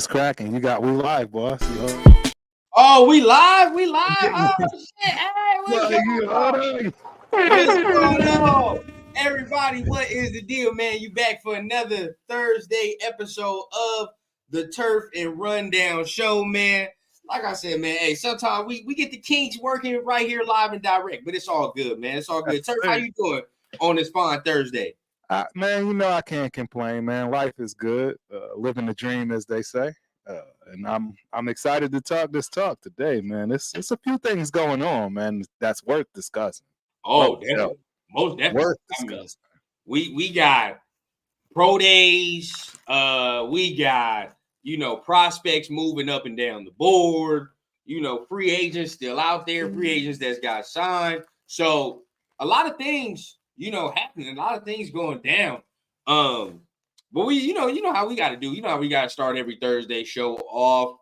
What's cracking? We live, boss. Oh, we live? Oh, shit. Hey, what's going on? What's going on? Everybody, what is the deal, man? You back for another Thursday episode of the Turf and Rundown Show, man. Like I said, man, hey, sometimes we get the kinks working right here live and direct, but it's all good, man. It's all good. Turf, how you doing on this fine Thursday? Man, I can't complain, man. Life is good. Living the dream, as they say. And I'm excited to talk this talk today, man. It's a few things going on, man, that's worth discussing. Oh, definitely. Most definitely. Worth discussing. We got pro days. We got, prospects moving up and down the board. Free agents still out there. Free agents that's got signed. So a lot of things, happening. A lot of things going down. But we, you know how we got to do. You know how we got to start every Thursday show off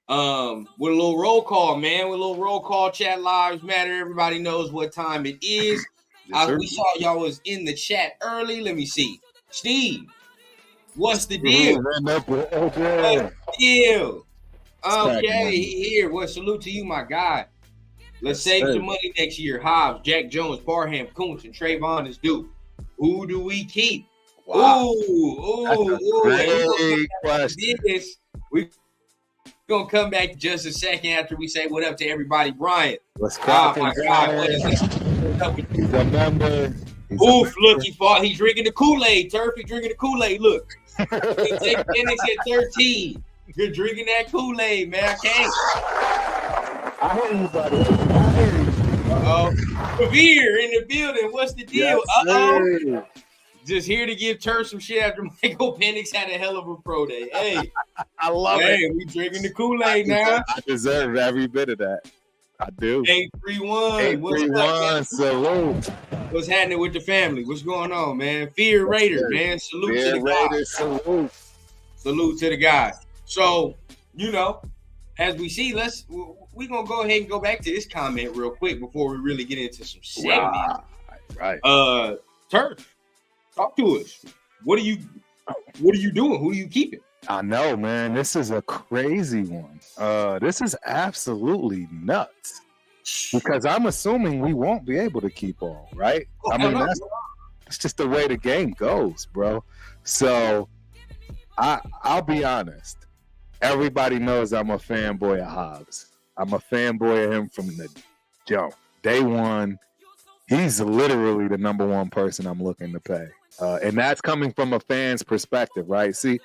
with a little roll call, man. With a little roll call. Chat lives matter. Everybody knows what time it is. We saw y'all was in the chat early. Let me see. Steve, what's the deal? What's the deal? Okay, here. Well, salute to you, my guy. Let's save some money next year. Hobbs, Jack Jones, Parham, Kuntz, and Trayvon is due. Who do we keep? Wow. Great question. We're going to come back just a second after we say what up to everybody. Brian. What's cracking, my God. What is this? He's a member. Look, he's drinking the Kool-Aid. Turf, he's drinking the Kool-Aid. Look. He take Phoenix at 13. You're drinking that Kool-Aid, man. I can't. I hear you, buddy. Uh-oh. Kavir in the building. What's the deal? Yes, just here to give Turf some shit after Michael Penix had a hell of a pro day. Hey, I love it. Hey, we drinking the Kool-Aid now. I deserve every bit of that. I do. 831. 831. Salute. What's happening with the family? What's going on, man? Fear Raider, man. Salute to the guy. Salute to the guy. So, as we see, we're going to go ahead and go back to this comment real quick before we really get into some segments. Right. Turf, talk to us. What are you doing? Who are you keeping? I know, man. This is a crazy one. This is absolutely nuts. Because I'm assuming we won't be able to keep all, right? I mean, that's just the way the game goes, bro. So I'll be honest. Everybody knows I'm a fanboy of Hobbs. I'm a fanboy of him from the jump. Day one, he's literally the number one person I'm looking to pay. And that's coming from a fan's perspective, right? See,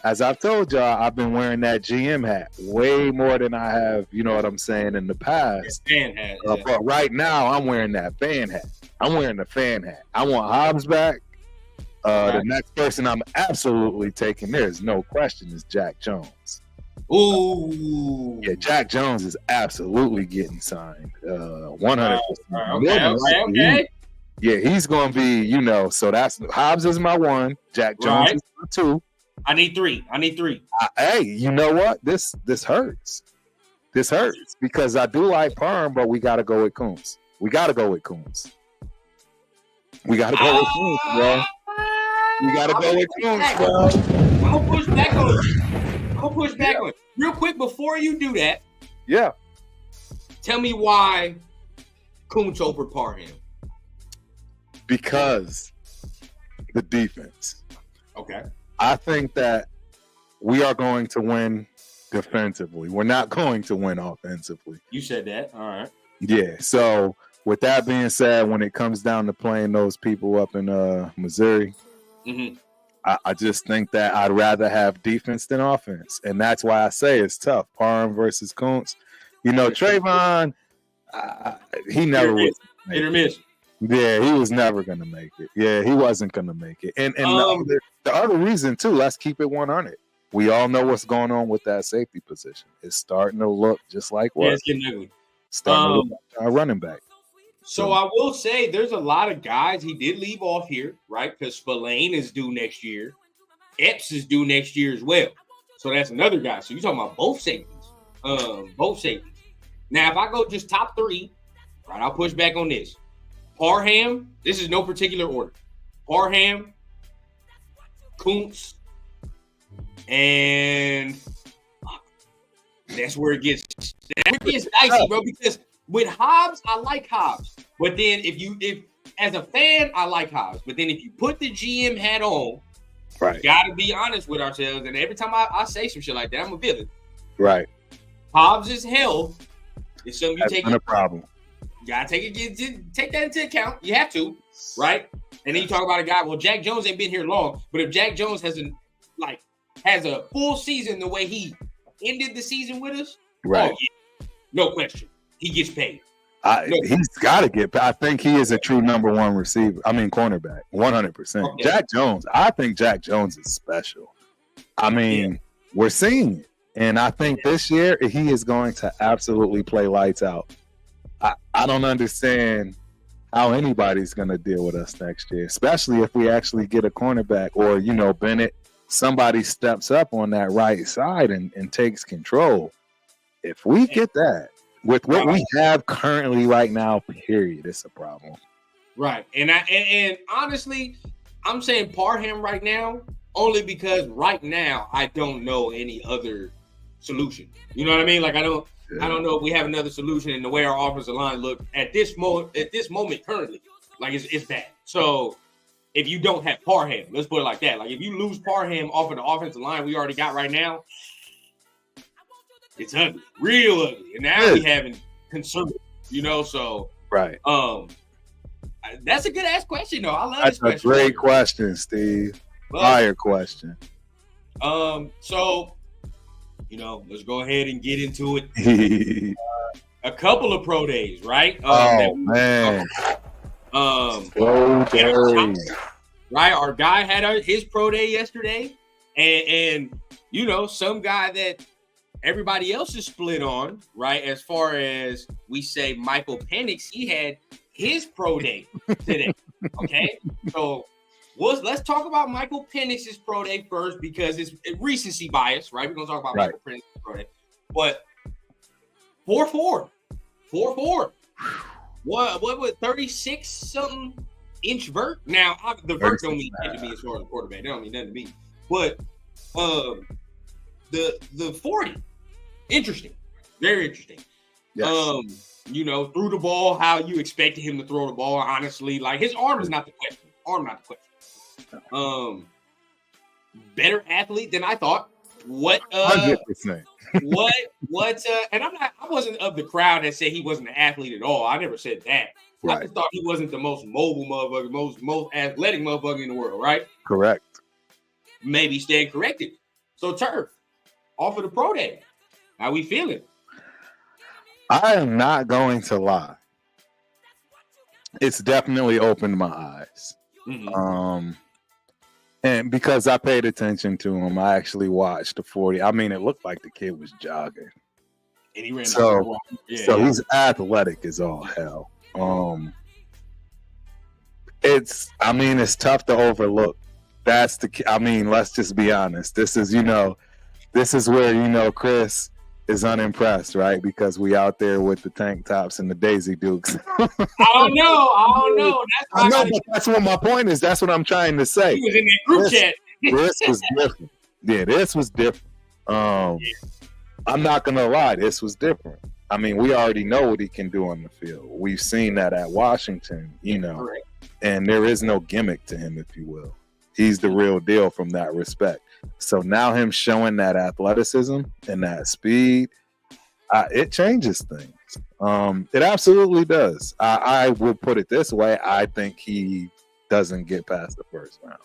as I've told y'all, I've been wearing that GM hat way more than I have, you know what I'm saying, in the past. Fan hat. But right now, I'm wearing that fan hat. I'm wearing the fan hat. I want Hobbs back. The next person I'm absolutely taking, there's no question, is Jack Jones. Ooh. Yeah, Jack Jones is absolutely getting signed. 100%. Okay. Yeah, he's going to be, so that's Hobbs is my one. Jack Jones is my two. I need three. Hey, you know what? This hurts. This hurts because I do like Parham, but we got to go with Kuntz. We got to go with Kuntz, bro. We got to go with Kuntz, bro. I'm going to push back on you. Real quick, before you do that. Yeah. Tell me why Kuntz over Parham. Because the defense. Okay. I think that we are going to win defensively. We're not going to win offensively. You said that. All right. Yeah. So with that being said, when it comes down to playing those people up in Missouri, I just think that I'd rather have defense than offense. And that's why I say it's tough. Parham versus Kuntz. Trayvon, he never was. Hit or miss. Yeah, he was never going to make it. Yeah, he wasn't going to make it. And the other reason, too, let's keep it 100. We all know what's going on with that safety position. It's starting to look just like what? Yeah, it's getting ugly. Starting to look like our running back. So I will say there's a lot of guys he did leave off here, right? Because Spillane is due next year. Epps is due next year as well. So that's another guy. So you're talking about both safeties. Now, if I go just top three, right, I'll push back on this. Parham, this is no particular order. Parham, Kuntz, and That's where it gets dicey, bro. Because with Hobbs, I like Hobbs. But then if as a fan, I like Hobbs. But then if you put the GM hat on, right, we gotta be honest with ourselves. And every time I say some shit like that, I'm a villain. Right. Hobbs' health is something you That's take. a problem. You gotta take that into account. You have to, right? And then you talk about a guy. Well, Jack Jones ain't been here long, but if Jack Jones has a full season the way he ended the season with us, right? Oh, yeah, no question, he gets paid. He's got to get. I think he is a true number one receiver. I mean, cornerback, 100%. Okay. Jack Jones. I think Jack Jones is special. I mean, we're seeing it, and I think this year he is going to absolutely play lights out. I don't understand how anybody's going to deal with us next year, especially if we actually get a cornerback or, Bennett, somebody steps up on that right side and takes control. If we get that with what we have currently right now, period, it's a problem. Right. And honestly, I'm saying Parham right now only because right now I don't know any other solution. You know what I mean? Like I don't know if we have another solution in the way our offensive line look at this moment currently. Like it's bad. So if you don't have Parham, let's put it like that. Like if you lose Parham off of the offensive line we already got right now, it's ugly, real ugly. And now we having concern, so right. That's a good ass question though. I love that's this question. That's a great question, Steve. Fire question. So let's go ahead and get into it. A couple of pro days, right? Man. Pro days. Right? Our guy had his pro day yesterday. And some guy that everybody else is split on, right? As far as we say Michael Penix, he had his pro day today. Okay? So let's talk about Michael Penix's pro day first because it's recency bias, right? We're gonna talk about Michael Penix's pro day, but 4.4. What 36 something inch vert? Now the vert don't mean shit to me as far as a quarterback. They don't mean nothing to me. But the 40, interesting, very interesting. Yes. Threw the ball how you expected him to throw the ball. Honestly, like his arm is not the question. Better athlete than I thought. What? 100%. And I wasn't of the crowd that said he wasn't an athlete at all. I never said that. Right. I just thought he wasn't the most mobile motherfucker, most athletic motherfucker in the world, right? Correct. Maybe stand corrected. So Turf, off of the pro day. How we feeling? I am not going to lie. It's definitely opened my eyes. Mm-hmm. And because I paid attention to him, I actually watched the 40. I mean, it looked like the kid was jogging. And he ran so he's athletic as all hell. It's tough to overlook. Let's just be honest. This is where, Chris is unimpressed, right? Because we out there with the tank tops and the Daisy Dukes. I don't know. That's what my point is. That's what I'm trying to say. He was in that group chat. This was different. Yeah, this was different. I'm not going to lie. This was different. I mean, we already know what he can do on the field. We've seen that at Washington, Correct. And there is no gimmick to him, if you will. He's the real deal from that respect. So now him showing that athleticism and that speed, it changes things. It absolutely does. I will put it this way. I think he doesn't get past the first round.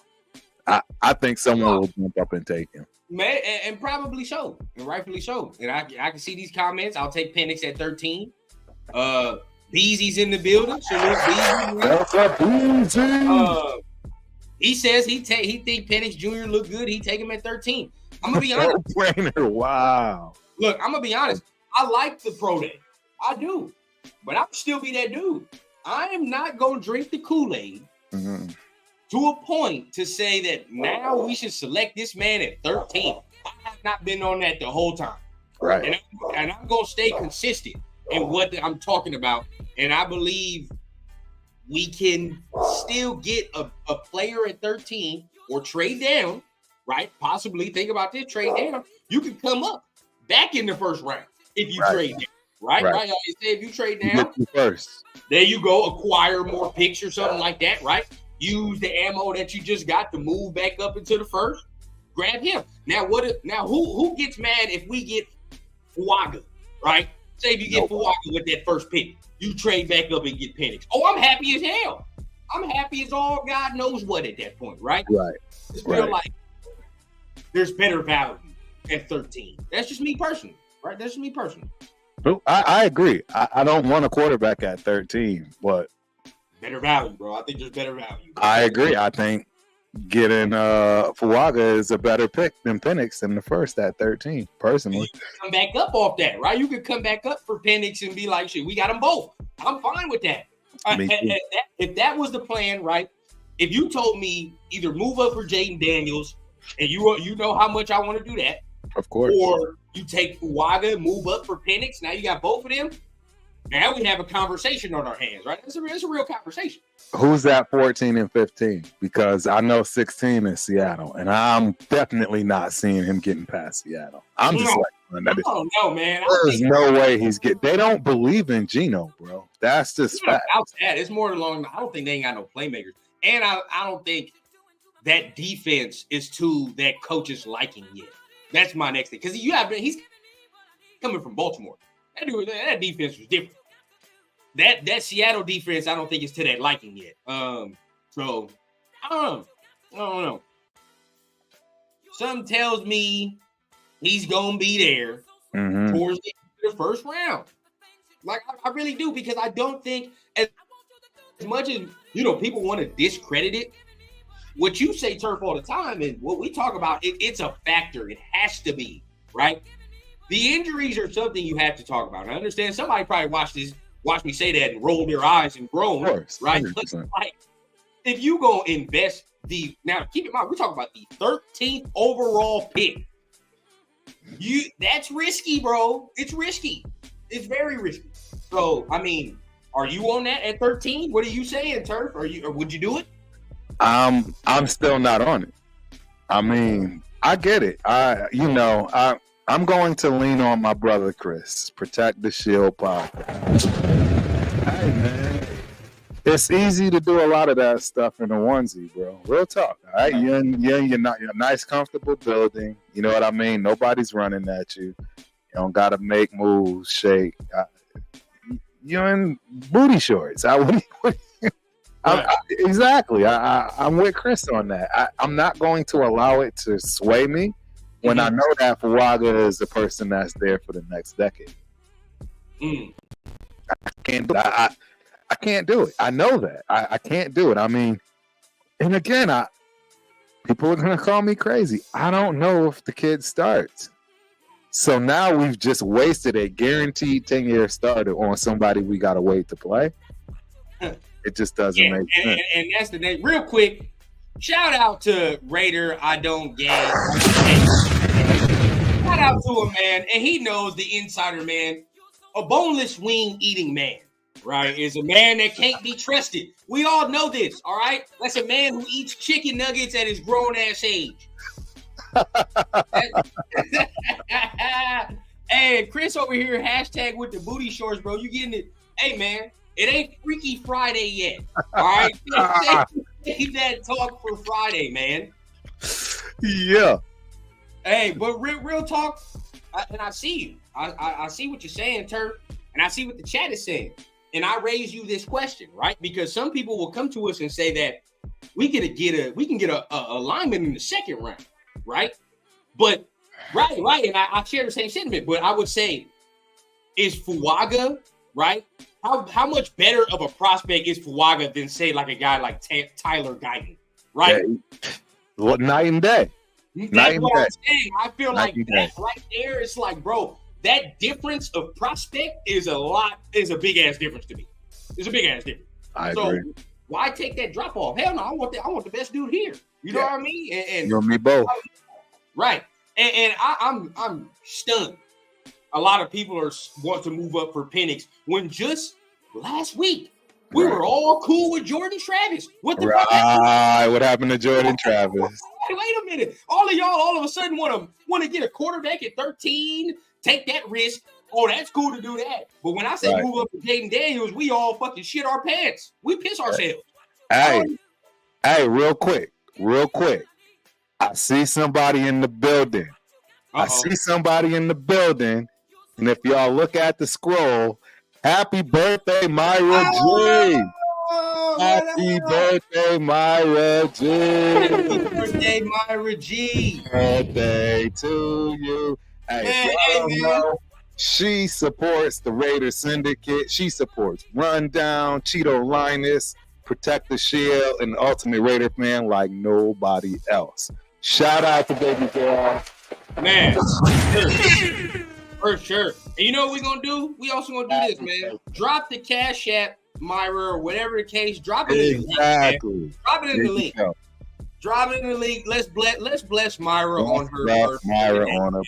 I think someone will jump up and take him. And probably so, and rightfully so. And I can see these comments. I'll take Penix at 13. Beezy's in the building. Salute Beezy. That's a Beezy. He says he think Penix Jr. look good. He take him at 13. I'm gonna be honest. No-brainer. Wow. Look, I'm gonna be honest. I like the pro day. I do, but I'll still be that dude. I am not gonna drink the Kool-Aid to a point to say that now we should select this man at 13. I have not been on that the whole time. Right. And I'm gonna stay consistent in what I'm talking about. And I believe we can still get a player at 13 or trade down, right? Possibly think about this, trade down. You can come up back in the first round if you trade down. Right? I always say if you trade down first, there you go, acquire more picks or something like that, right? Use the ammo that you just got to move back up into the first. Grab him. Now who gets mad if we get Fuaga, right? Say if you get Fuaga with that first pick, you trade back up and get Penix. Oh, I'm happy as hell. I'm happy as all God knows what at that point, right? Right. Just feel like there's better value at 13. That's just me personally, right? That's just me personally. I agree. I don't want a quarterback at 13, but better value, bro. I think there's better value. I agree. I think getting Fuaga is a better pick than Penix in the first at 13, personally. You can come back up off that, right? You could come back up for Penix and be like, shit, we got them both. I'm fine with that. If that was the plan, right? If you told me either move up for Jaden Daniels, and you know how much I want to do that, of course, or you take Fuaga, move up for Penix, now you got both of them. Now we have a conversation on our hands, right? It's a real conversation. Who's at 14 and 15? Because I know 16 is Seattle, and I'm definitely not seeing him getting past Seattle. I'm just like, I don't know, man. There's no way he's getting. They don't believe in Geno, bro. That's just fact. It's more along. I don't think they ain't got no playmakers, and I don't think that defense is to that coach's liking yet. That's my next thing, because he's coming from Baltimore. That defense was different. That Seattle defense, I don't think is to that liking yet. So I don't know. Something tells me he's gonna be there towards the first round. Like I really do, because I don't think as much as people want to discredit it. What you say, Turf, all the time, and what we talk about, it's a factor. It has to be, right? The injuries are something you have to talk about. I understand somebody probably watched me say that and roll their eyes and groan, right? But like, if you go invest now, keep in mind, we're talking about the 13th overall pick. That's risky, bro. It's risky. It's very risky. So, I mean, are you on that at 13? What are you saying, Turf? Or would you do it? I'm still not on it. I mean, I get it. I'm going to lean on my brother Chris. Protect the Shield podcast. Hey man, it's easy to do a lot of that stuff in a onesie, bro. Real talk. All right, you're in your nice, comfortable building. You know what I mean? Nobody's running at you. You don't gotta make moves, shake. You're in booty shorts. Exactly. I'm with Chris on that. I'm not going to allow it to sway me when I know that Fuaga is the person that's there for the next decade. I can't do it. I can't do it. I know that. I can't do it. I mean, and again, people are going to call me crazy. I don't know if the kid starts. So now we've just wasted a guaranteed 10-year starter on somebody we got to wait to play. It just doesn't make sense. And that's the name. Real quick, shout out to Raider I Don't Gang. Shout out to him, man. And he knows the insider, man. A boneless wing eating man, right, is a man that can't be trusted. We all know this, all right? That's a man who eats chicken nuggets at his grown-ass age. Hey, Chris over here, hashtag with the booty shorts, bro. You getting it? Hey, man. It ain't Freaky Friday yet. All right? Save that talk for Friday, man. Yeah. Hey, but real talk, and I see you. I see what you're saying, Turf, and I see what the chat is saying. And I raise you this question, right? Because some people will come to us and say that we can get a lineman in the second round, right? But right, and I share the same sentiment. But I would say, is Fuaga, right? How much better of a prospect is Fuaga than, say, like a guy like Tyler Guyton, right? Yeah. Night and day. That's what I'm saying. I feel like that right there, it's like, bro, that difference of prospect is a big ass difference to me. It's a big ass difference. I agree. Why take that drop off? Hell no, I want the best dude here. You know what I mean? And you and me both. Right. And I'm stunned. A lot of people want to move up for Penix when just last week we were all cool with Jordan Travis. What the fuck? What happened to Jordan Travis? Wait a minute. All of y'all all of a sudden want to get a quarterback at 13, take that risk. Oh, that's cool to do that. But when I say move up to Jaden Daniels, we all fucking shit our pants. We piss ourselves. Hey, real quick. I see somebody in the building. And if y'all look at the scroll, happy birthday, Myra G. Happy birthday, Myra G. Happy birthday, Myra G. Birthday to you. Hey, know, she supports the Raider Syndicate. She supports Rundown, Cheeto Linus, Protect the Shield, and the Ultimate Raider fan like nobody else. Shout out to baby girl. Man, for sure. And you know what we're going to do? We also going to do this, man. Drop the Cash App, Myra, or whatever the case. Drop it in the link. Drop it in the link. Drop it in the link. Let's bless Myra on her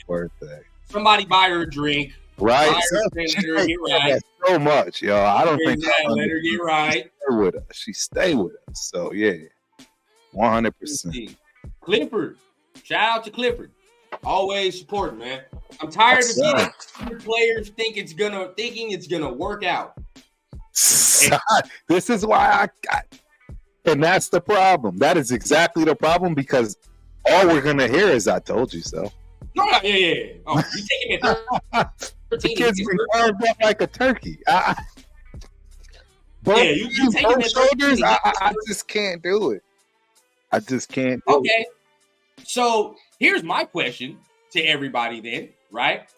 birthday. Somebody buy her a drink. Right. Right. So much, yo. I don't think let her get right. She stay with us. So yeah. 100%. Clifford. Shout out to Clifford. Always supporting, man. I'm tired of seeing players thinking it's gonna work out. This is why and that's the problem. That is exactly the problem, because all we're gonna hear is "I told you so." No, yeah. Oh, you taking it? The kid's been carved up like a turkey. You taking it? Shoulders. I just can't do it. I just can't. Okay. So here's my question to everybody then, right?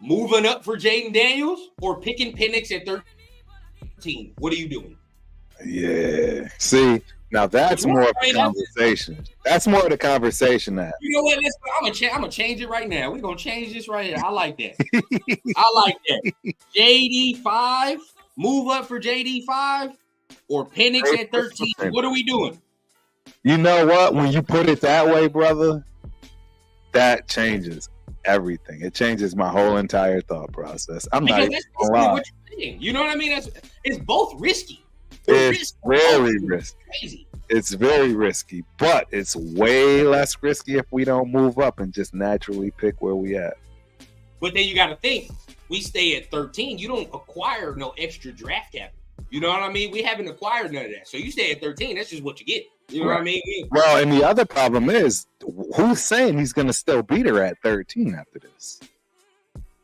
Moving up for Jaden Daniels or picking Penix at 13? What are you doing? Yeah. See, now that's more of a conversation. That's more of the conversation now. You know what? I'm gonna change it right now. We're gonna change this right here. I like that. I like that. JD5, move up for JD5 or Penix at 13. What are we doing? You know what? When you put it that way, brother, that changes everything. It changes my whole entire thought process. I'm not even gonna lie. What you're saying. You know what I mean? It's both risky. It's very risky. Crazy. It's very risky, but it's way less risky if we don't move up and just naturally pick where we at. But then you got to think, we stay at 13. You don't acquire no extra draft capital. You know what I mean? We haven't acquired none of that. So you stay at 13. That's just what you get. You know what I mean? Well, and the other problem is, who's saying he's going to still beat her at 13 after this?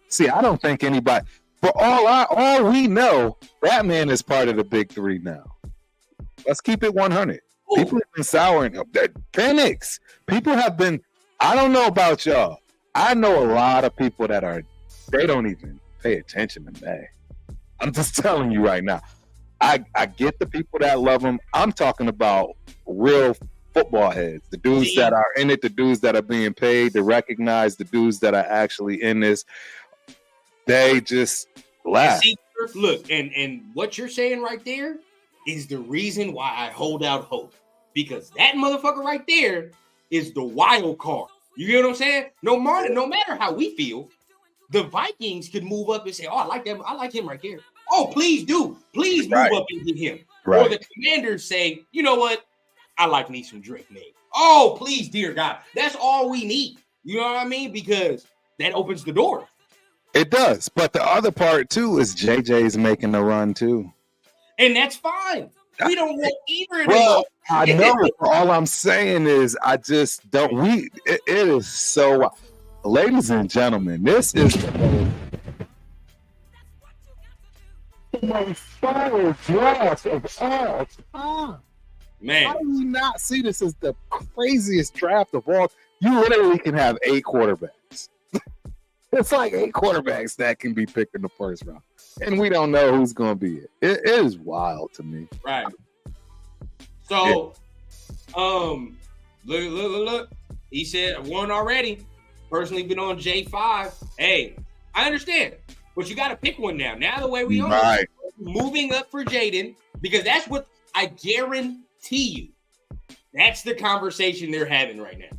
See, I don't think anybody. For all we know, that man is part of the big three now. Let's keep it 100. Ooh. People have been souring Penix. People have been. I don't know about y'all. I know a lot of people that they don't even pay attention to me. I'm just telling you right now. I get the people that love him. I'm talking about real football heads, the dudes that are in it, the dudes that are being paid to recognize, the dudes that are actually in this. They just laugh. See, look, and what you're saying right there is the reason why I hold out hope, because that motherfucker right there is the wild card. You get what I'm saying? No matter how we feel, the Vikings could move up and say, "Oh, I like them. I like him right there." Oh, please do. Please move up and get him. Right. Or the Commanders say, "You know what? I like me some Drake, man." Oh, please, dear God. That's all we need. You know what I mean? Because that opens the door. It does. But the other part, too, is JJ's making a run, too. And that's fine. We don't want either of them. Well, I know. All I'm saying is I just don't. It is so. Ladies and gentlemen, this is the most fire draft of all time. Man, how do you not see this as the craziest draft of all? You literally can have 8 quarterbacks. It's like 8 quarterbacks that can be picked in the first round, and we don't know who's going to be it. It is wild to me. Right. So, look. He said one already. Personally, been on J5. Hey, I understand, but you got to pick one now. Now the way we are, right. Moving up for Jaden, because that's what I guarantee you. That's the conversation they're having right now.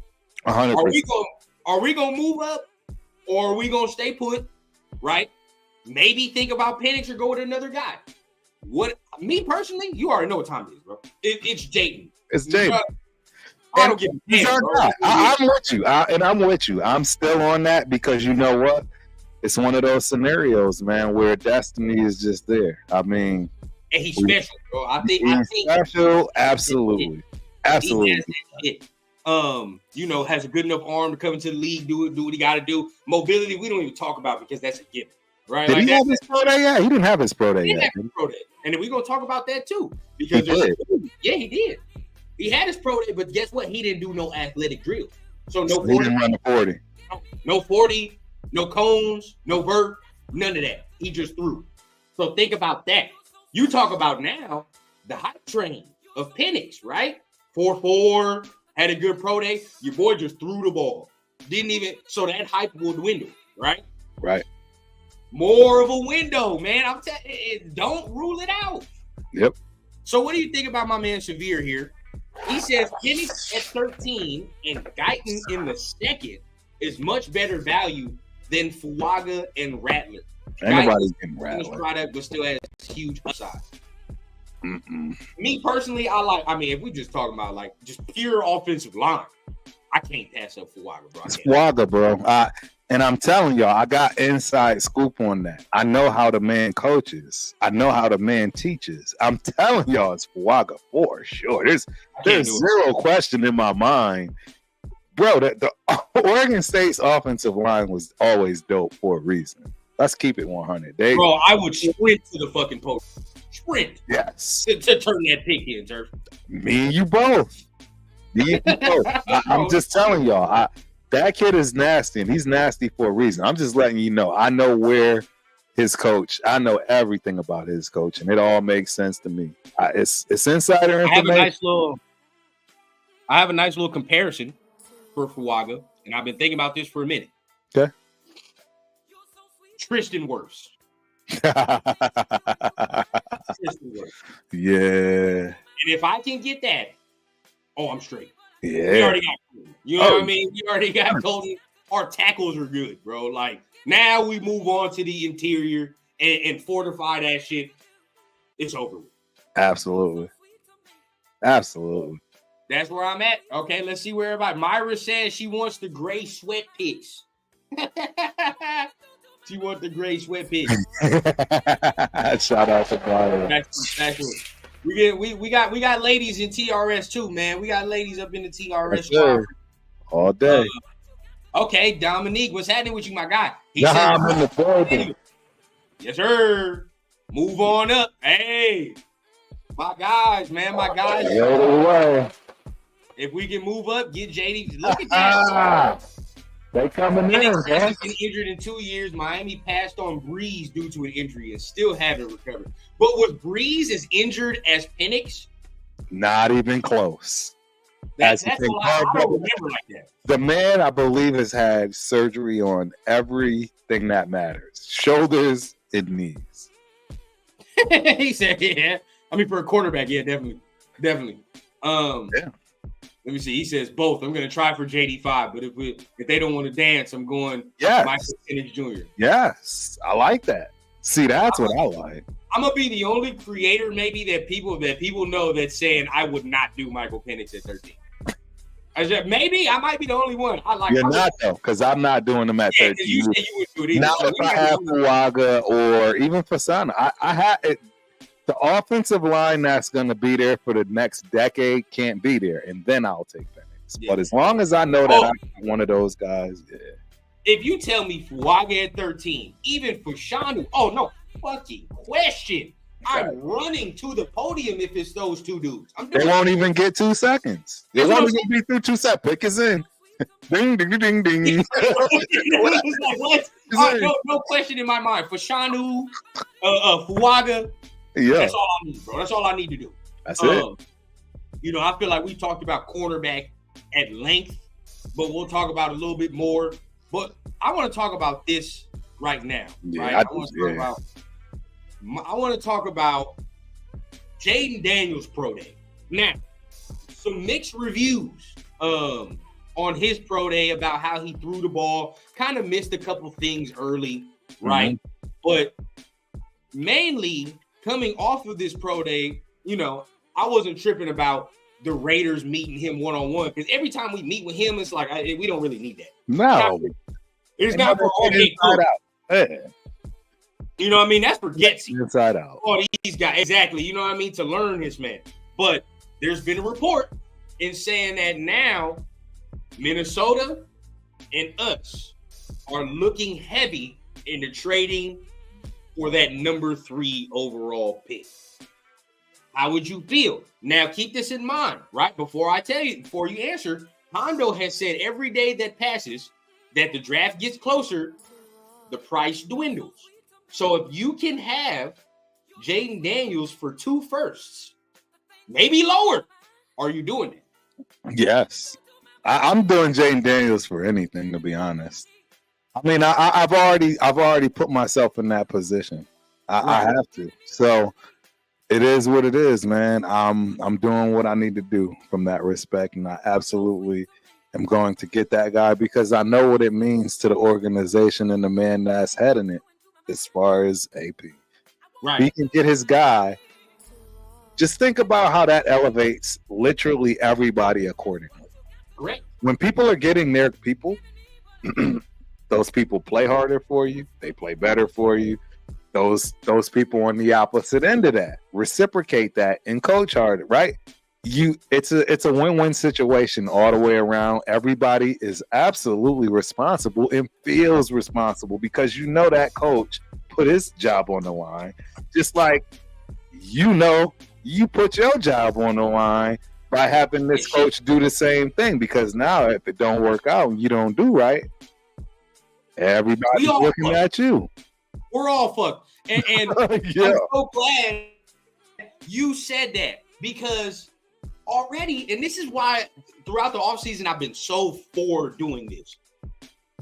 100%. Are we gonna move up, or are we gonna stay put? Right? Maybe think about Penix or go with another guy. Me personally, you already know what time it is, bro. It's Jaden. It's Jaden. I don't give a damn, bro. I'm with you. I'm with you. I'm still on that because you know what? It's one of those scenarios, man, where destiny is just there. I mean, and he's special, bro. I think special. Absolutely. Absolutely. You know, has a good enough arm to come into the league, do what he got to do. Mobility, we don't even talk about because that's a given, right? Did he have his pro day yet? He didn't have his pro day yet. And then we're going to talk about that too. Because he did. He had his pro day, but guess what? He didn't do no athletic drills. So no 40. He didn't run the 40. No 40, no cones, no vert, none of that. He just threw. So think about that. You talk about now the hype train of Penix, right? 4.4, had a good pro day. Your boy just threw the ball. Didn't even, so that hype will dwindle, right? Right. More of a window, man. I'm telling you, don't rule it out. Yep. So what do you think about my man Severe here? He says Penix at 13 and Guyton in the second is much better value than Fuaga and Rattler. Anybody's getting Rattler. Product, but still has huge upside. Me personally, I mean, if we just talking about like just pure offensive line, I can't pass up Fuaga, bro. It's Fuaga, bro. And I'm telling y'all, I got inside scoop on that. I know how the man coaches. I know how the man teaches. I'm telling y'all, it's Fuaga for sure. There's zero question in my mind. Bro, the Oregon State's offensive line was always dope for a reason. Let's keep it 100. Bro, I would sprint to the fucking post. Sprint. Yes. To turn that pick in, sir. Me and you both. I'm just telling y'all, that kid is nasty, and he's nasty for a reason. I'm just letting you know. I know where his coach. I know everything about his coach, and it all makes sense to me. It's insider information. I have a nice little comparison for Fuaga, and I've been thinking about this for a minute. Okay. Tristan Wirfs. Yeah. And if I can get that, I'm straight. Yeah. We already got Colton. You know what I mean? We already got Colton. Our tackles are good, bro. Like, now we move on to the interior and fortify that shit. It's over with. Absolutely. That's where I'm at. Okay, let's see where everybody. Myra says she wants the gray sweat picks. She wants the gray sweat picks. Shout out to Myra. That's we got ladies in TRS too, man. We got ladies up in the TRS all day. Okay, Dominique, what's happening with you, my guy? I'm in the building. Yes, sir. Move on up. Hey, my guys, man, my guys. If we can move up, get JD. Look at that. They coming in, man. Been injured in 2 years. Miami passed on Breeze due to an injury and still haven't recovered. But was Breeze as injured as Penix? Not even close. That's a lot. I don't remember like that. The man, I believe, has had surgery on everything that matters: shoulders and knees. He said, "Yeah." I mean, for a quarterback, yeah, definitely. Yeah. Let me see. He says both. I'm going to try for JD5, but if they don't want to dance, I'm going Michael Penix Jr. Yes, I like that. See, that's what I like. I'm gonna be the only creator, maybe that people know that's saying I would not do Michael Penix at 13. I said maybe I might be the only one. You're not though, because I'm not doing them at 13. You said you would do it either. Now, if I have Fuaga or even Fasana, I have it. The offensive line that's going to be there for the next decade can't be there, and then I'll take Penix. Yeah. But as long as I know that I'm one of those guys, yeah. If you tell me Fuaga at 13, even for Shanu, no fucking question. Okay. I'm running to the podium if it's those two dudes. They won't even get 2 seconds. They won't even be through 2 seconds. Pick us in. Ding, ding, ding, ding. What? No question in my mind. For Shanu, Fuaga, that's all I need, bro. That's all I need to do. That's it. I feel like we talked about cornerback at length, but we'll talk about it a little bit more. But I want to talk about this right now. Yeah, right? I want to talk about Jaden Daniels' pro day. Now, some mixed reviews on his pro day about how he threw the ball, kind of missed a couple things early, right? Mm-hmm. But mainly coming off of this pro day, I wasn't tripping about the Raiders meeting him one-on-one, because every time we meet with him, it's like we don't really need that. No, it's not for all inside out. Hey. You know what I mean? That's for Getsy. Inside out. All these guys, exactly. You know what I mean? To learn his man. But there's been a report in saying that now Minnesota and us are looking heavy into trading for that number 3 overall pick. How would you feel? Now, keep this in mind, right? Before you answer, Hondo has said every day that passes that the draft gets closer, the price dwindles. So if you can have Jaden Daniels for 2 firsts, maybe lower, are you doing it? Yes. I'm doing Jaden Daniels for anything, to be honest. I mean, I've already put myself in that position. I have to. So it is what it is, man. I'm doing what I need to do from that respect, and I absolutely am going to get that guy because I know what it means to the organization and the man that's heading it as far as AP. Right. He can get his guy. Just think about how that elevates literally everybody accordingly. Correct. When people are getting their people, those people play harder for you. They play better for you. Those people on the opposite end of that reciprocate that and coach harder, right? It's a win-win situation all the way around. Everybody is absolutely responsible and feels responsible because you know that coach put his job on the line, just like you put your job on the line by having this coach do the same thing. Because now, if it don't work out, and you don't do right, everybody's looking at you. We're all fucked, and yeah. I'm so glad you said that because already, and this is why throughout the offseason I've been so for doing this.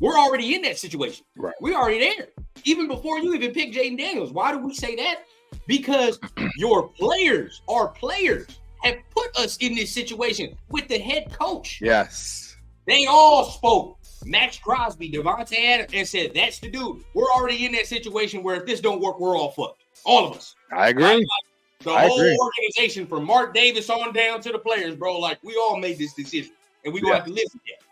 We're already in that situation. Right. We're already there. Even before you even pick Jaden Daniels. Why do we say that? Because your players, our players, have put us in this situation with the head coach. Yes. They all spoke. Max Crosby, Devontae Adams, and said, that's the dude. We're already in that situation where if this don't work, we're all fucked. All of us. I agree. Like, whole organization from Mark Davis on down to the players, bro. Like, we all made this decision, and we're going to have to live with that.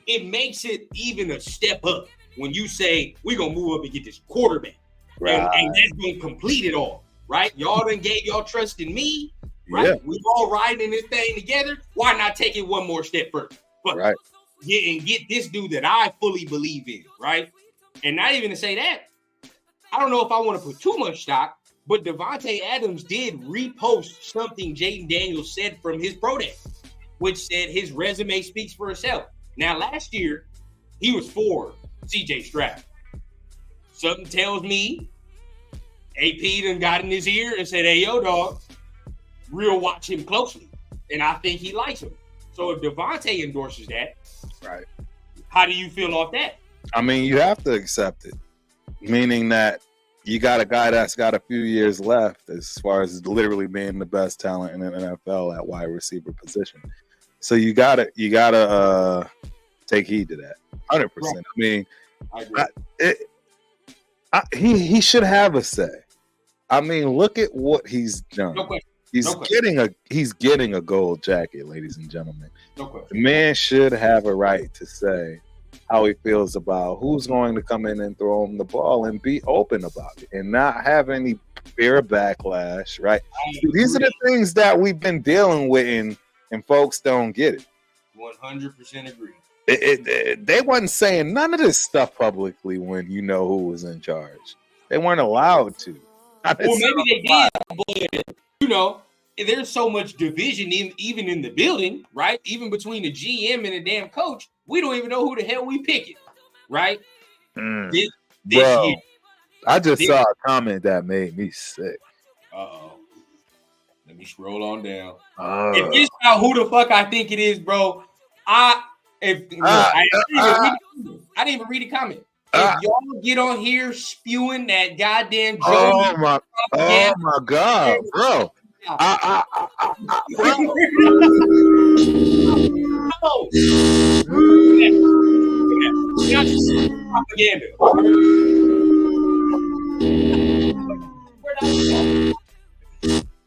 It makes it even a step up when you say, we're going to move up and get this quarterback. Right. And that's going to complete it all, right? Y'all done gave y'all trust in me, right? Yeah. We all riding this thing together. Why not take it one more step further? But right. Get this dude that I fully believe in, right? And not even to say that, I don't know if I want to put too much stock, but Devontae Adams did repost something Jaden Daniels said from his pro day, which said his resume speaks for itself. Now, last year, he was for CJ Stroud. Something tells me AP done got in his ear and said, hey, yo, dog, real watch him closely. And I think he likes him. So if Devontae endorses that, right? How do you feel off that? I mean, you have to accept it, meaning that you got a guy that's got a few years left as far as literally being the best talent in the NFL at wide receiver position. So you gotta take heed to that, 100%. Right. I mean, he should have a say. I mean, look at what he's done. No question. He's getting a gold jacket, ladies and gentlemen. No question. The man should have a right to say how he feels about who's going to come in and throw him the ball and be open about it and not have any fear of backlash, right? These are the things that we've been dealing with and folks don't get it. 100% agree. They wasn't saying none of this stuff publicly when you know who was in charge. They weren't allowed to. Well, maybe they did, but you know, there's so much division even in the building, right? Even between the GM and the damn coach, we don't even know who the hell we picking, right? This year. I just saw a comment that made me sick. Uh-oh. Let me scroll on down. If it's not who the fuck I think it is, bro, I didn't even read the comment. If y'all get on here spewing that goddamn joke, oh my god, bro. Propaganda.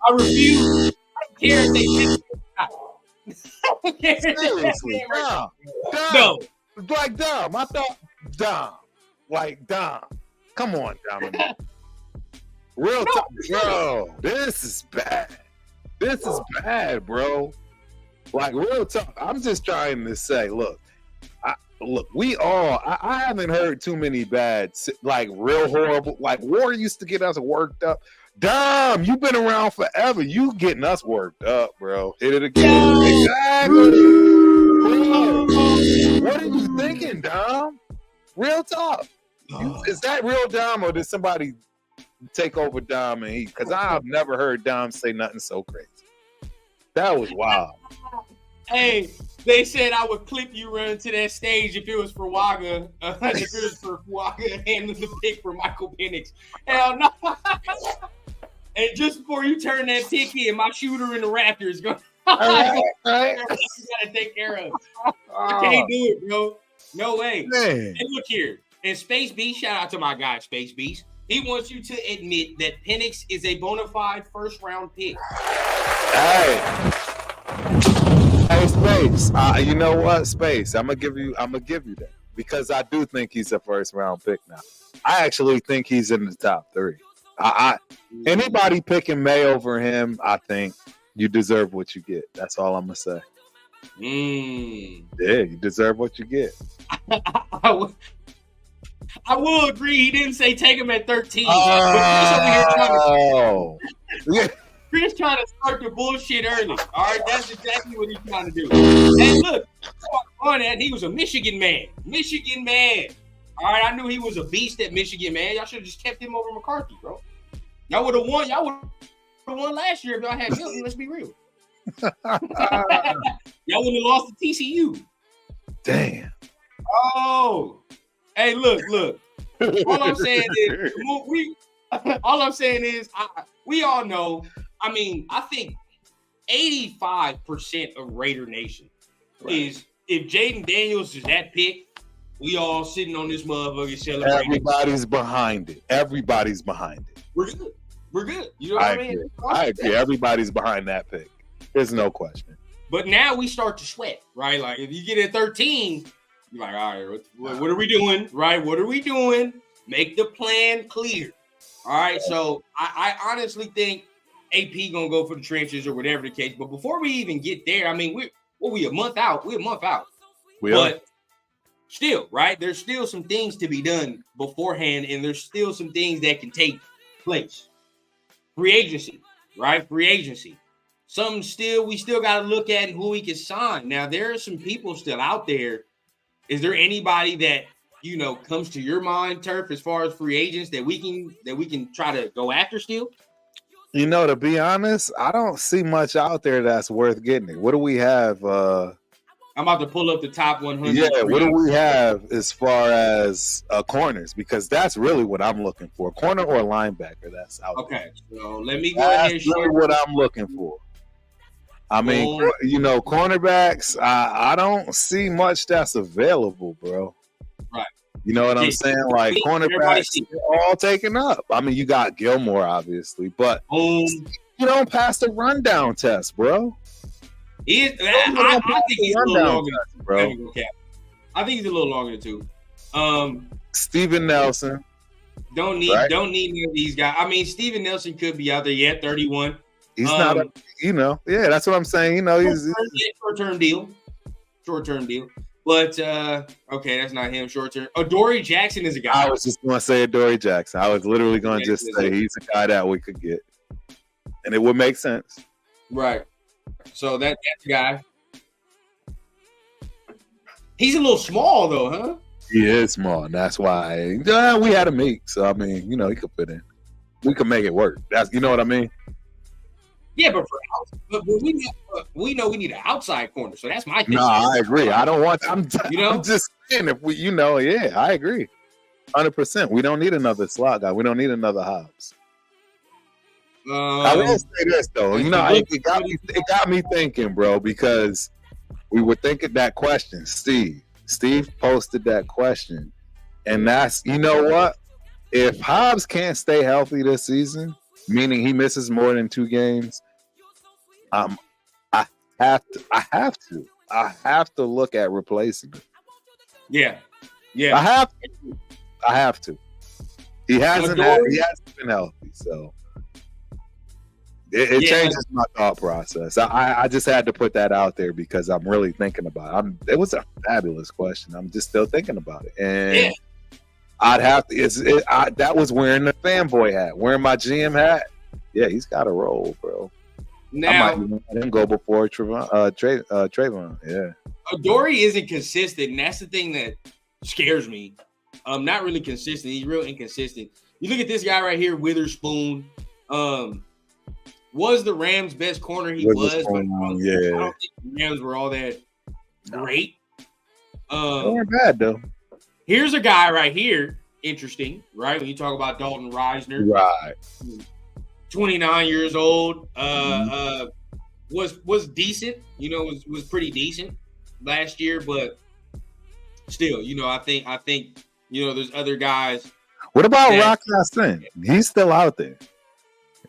I refuse. I don't care if they Seriously, Dom. No. Like Dom. I thought Dom. Like Dom. Come on, Dominic. Real talk, bro. This is bad. This is bad, bro. Like real talk. I'm just trying to say, look, I haven't heard too many bad, like real horrible. Like War used to get us worked up. Dom, you've been around forever. You getting us worked up, bro. Hit it again. Exactly. Bro, what are you thinking, Dom? Real talk. Is that real Dom, or did somebody take over Dom and he? Because I've never heard Dom say nothing so crazy. That was wild. Hey, they said I would clip you running to that stage if it was for Wagga. If it was for Wagga handling the pick for Michael Penix. Hell no. And just before you turn that pick in, my shooter in the Raptors going. Right. You gotta take care of. I can't do it, bro. No way. Man. And look here. And Space Beast, shout out to my guy, Space Beast. He wants you to admit that Penix is a bona fide first-round pick. Hey, Space. You know what, Space? I'm gonna give you that because I do think he's a first-round pick now. I actually think he's in the top 3. Anybody picking May over him, I think you deserve what you get. That's all I'm gonna say. Yeah, you deserve what you get. I will agree. He didn't say take him at 13. Chris trying to start the bullshit early. All right, that's exactly what he's trying to do. And look, on that, he was a Michigan man. All right, I knew he was a beast at Michigan, man. Y'all should have just kept him over McCarthy, bro. Y'all would have won. Y'all would have won last year if y'all had Milton. Let's be real. Y'all wouldn't have lost to TCU. Damn. Oh. Hey, look. All I'm saying is, we all know. I mean, I think 85% of Raider Nation is if Jaden Daniels is that pick, we all sitting on this motherfucker celebrating. Everybody's behind it. We're good. You know what I mean? I agree. Everybody's behind that pick. There's no question. But now we start to sweat, right? Like if you get at 13. You're like, all right, what are we doing? Right? What are we doing? Make the plan clear. All right. So I honestly think AP gonna go for the trenches or whatever the case. But before we even get there, I mean, we a month out. But still, right? There's still some things to be done beforehand, and there's still some things that can take place. Free agency, right? Free agency. We still got to look at who we can sign. Now, there are some people still out there. Is there anybody that comes to your mind, Turf, as far as free agents that we can try to go after still? To be honest, I don't see much out there that's worth getting it. What do we have? I'm about to pull up the top 100. Yeah, what do we have as far as corners? Because that's really what I'm looking for. Corner or linebacker that's out there. Okay, so let me go ahead and share what I'm looking for. I mean, cornerbacks, I don't see much that's available, bro. Right. You know what I'm saying? Like, cornerbacks all taken up. I mean, you got Gilmore, obviously, but you don't pass the rundown test, bro. I think he's a little longer than bro. I think he's a little longer than 2. Steven Nelson. Don't need any of these guys. I mean, Steven Nelson could be out there. Yeah, 31. He's not, that's what I'm saying. He's short-term deal. But, okay, that's not him, short-term. Dory Jackson is a guy. I was just going to say Dory Jackson. I was literally going to just say he's a guy that we could get. And it would make sense. Right. So that's a guy. He's a little small, though, huh? He is small, and that's why we had a meet. So, I mean, he could fit in. We could make it work. You know what I mean? Yeah, but we know we need an outside corner, so that's my thing. No, I agree. I'm just saying I agree. 100%. We don't need another slot guy. We don't need another Hobbs. I will say this though, it got me thinking, bro, because we were thinking that question. Steve posted that question, and that's what? If Hobbs can't stay healthy this season, meaning he misses more than 2 games, I have to. I have to look at replacing him. Yeah. I have to. He hasn't been healthy, so it changes my thought process. I just had to put that out there because I'm really thinking about it. It was a fabulous question. I'm just still thinking about it, and I'd have to. That was wearing the fanboy hat, wearing my GM hat. Yeah, he's got a roll, bro. Now, I might even let him go before Trayvon. Yeah, Adoree isn't consistent, and that's the thing that scares me. Not really consistent. He's real inconsistent. You look at this guy right here, Witherspoon. Was the Rams' best corner? He was, but I don't think the Rams were all that great. They weren't bad though. Here's a guy right here, interesting, right? When you talk about Dalton Reisner, right? 29 years old, was decent. Was pretty decent last year, but still, I think there's other guys. What about Rock Ya-Sin? He's still out there.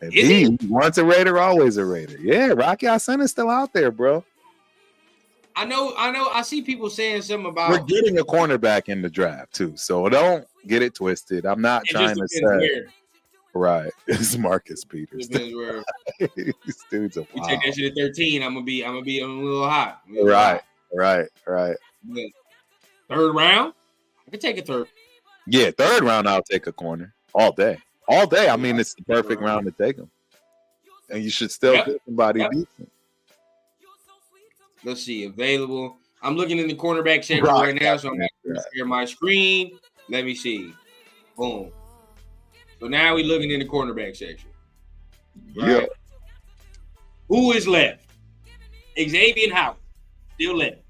Is he? Once a Raider, always a Raider. Yeah, Rock Ya-Sin is still out there, bro. I know. I see people saying something about we're getting a cornerback in the draft too, so don't get it twisted. I'm not trying to say right. It's Marcus Peters. These dudes are wild. You take that shit at 13, I'm gonna be a little hot. Right. Third round, I can take a third. Yeah, third round, I'll take a corner all day. All day. I mean, it's the perfect round to take them, and you should still get somebody decent. Let's see, available. I'm looking in the cornerback section right now, so I'm going to share my screen. Let me see. Boom. So now we're looking in the cornerback section. Right? Yeah. Who is left? Xavier Howard, still left.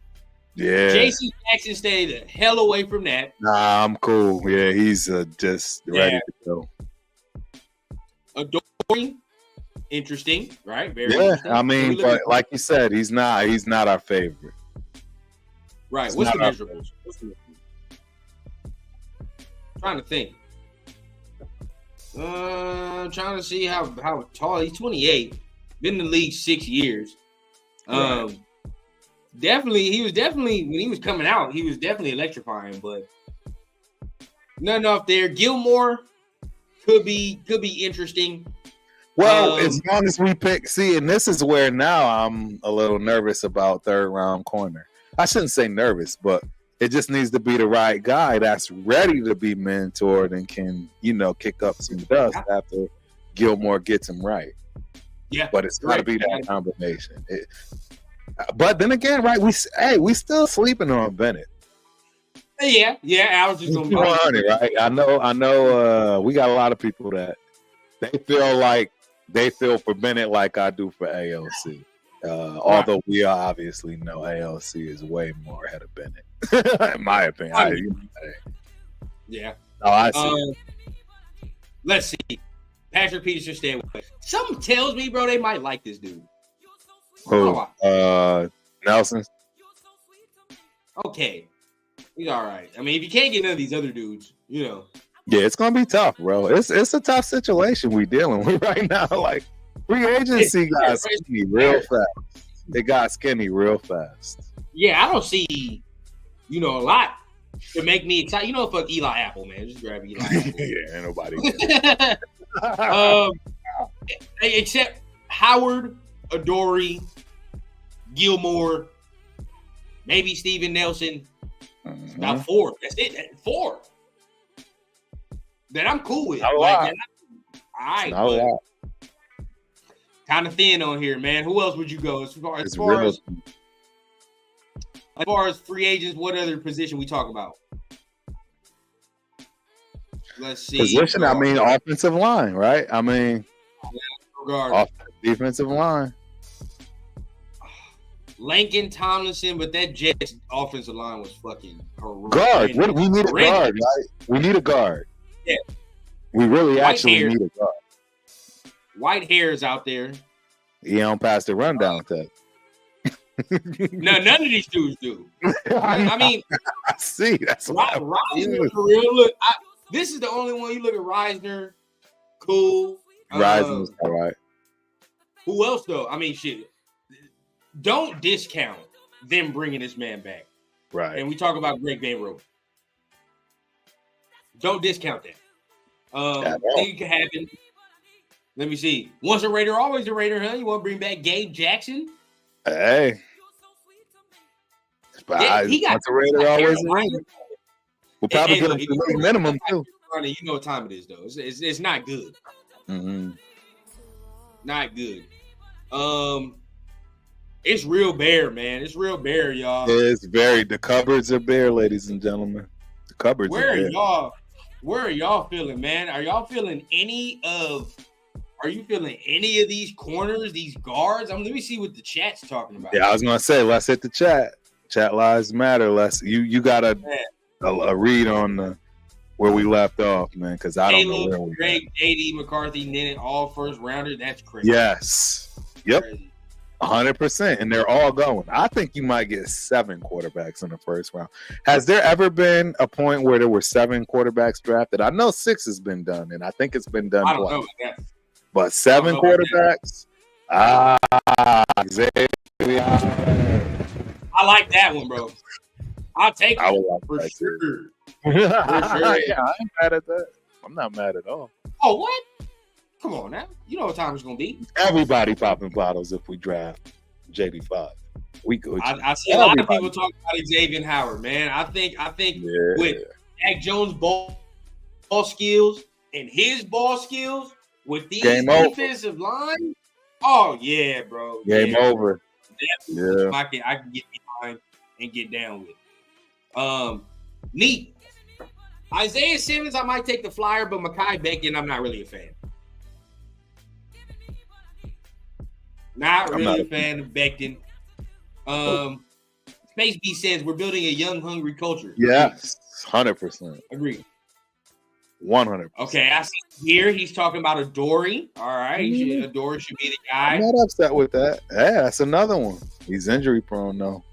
Yeah. J.C. Jackson stayed the hell away from that. Nah, I'm cool. Yeah, he's just ready to go. Adoree. Interesting, right? Very interesting. I mean, but like you said, he's not our favorite. Right. What's the measurables? Trying to think. I'm trying to see how tall he's. 28. Been in the league 6 years. Right. He was definitely when he was coming out, he was definitely electrifying, but not enough there. Gilmore could be interesting. Well, as long as we pick, and this is where now I'm a little nervous about third round corner. I shouldn't say nervous, but it just needs to be the right guy that's ready to be mentored and can, kick up some dust after Gilmore gets him right. Yeah, but it's got to be that combination. But then again, right? We still sleeping on Bennett. Yeah. I was just going to be right. I know. We got a lot of people that they feel for Bennett like I do for AOC. Although we obviously know AOC is way more ahead of Bennett, in my opinion. Yeah. Oh, I see. Let's see. Patrick Peterson stay away. Something tells me, bro, they might like this dude. Who? Nelson. Okay. He's all right. I mean, if you can't get none of these other dudes, Yeah, it's gonna be tough, bro. It's a tough situation we dealing with right now. Like free agency got skinny real fast. They got skinny real fast. Yeah, I don't see, a lot to make me excited. Fuck Eli Apple, man. Just grab Eli Apple. Yeah, ain't nobody. Except Howard, Adoree, Gilmore, maybe Steven Nelson. Mm-hmm. About 4. That's it. 4. That I'm cool with. All right. Kind of thin on here, man. Who else would you go as far as free agents? What other position we talk about? Let's see. Position. I mean, offensive line, right? I mean, defensive line. Lincoln Tomlinson, but that Jets offensive line was fucking horrendous. Guard. We need a guard, right? We need a guard. Yeah. We really need a guard. White hairs out there. He don't pass the rundown test. No, none of these dudes do. I mean, I see. That's why. Reisner, for real. Look, this is the only one. You look at Reisner. Cool. Reisner's all right. Who else, though? I mean, shit. Don't discount them bringing this man back. Right. And we talk about Greg Van Roten. Don't discount that. Things can happen. Let me see. Once a Raider, always a Raider, huh? You want to bring back Gabe Jackson? Hey. But Yeah, he got once a Raider, always a Raider. We'll probably get him to the minimum, too. You know what time it is, though. It's not good. Mm-hmm. Not good. It's real bare, man. It's real bare, y'all. It's very. The cupboards are bare, ladies and gentlemen. The cupboards are bare. Where are y'all feeling, man? Are you feeling any of these corners, these guards? Let me see what the chat's talking about. Yeah, I was gonna say, let's hit the chat. Chat lives matter. You got a read on where we left off, man, because I don't know where we Greg, JD, McCarthy, Nennett, all first rounder. That's crazy. Yes. Yep. 100%. And they're all going. I think you might get 7 quarterbacks in the first round. Has there ever been a point where there were 7 quarterbacks drafted? I know 6 has been done, and I think it's been done twice. Know, but 7 quarterbacks? Xavier. I like that one, bro. I'll take it for sure. Yeah, I ain't mad at that. I'm not mad at all. Oh, what? Come on now. You know what time it's going to be. Everybody popping bottles if we draft JD5. We good. I see a lot of people talking about Xavier Howard, man. I think with Mac Jones' ball skills and his ball skills with these defensive line, oh, yeah, bro. Game over. Yeah. I can get behind and get down with. Neat. Isaiah Simmons, I might take the flyer, but Mekhi Becton, I'm not really a fan. Not really a fan of Becton. Space B says we're building a young, hungry culture. Yes, 100%. Agree. 100%. Okay, I see here he's talking about Adoree. All right, Adoree should be the guy. I'm not upset with that. Yeah, that's another one. He's injury prone though.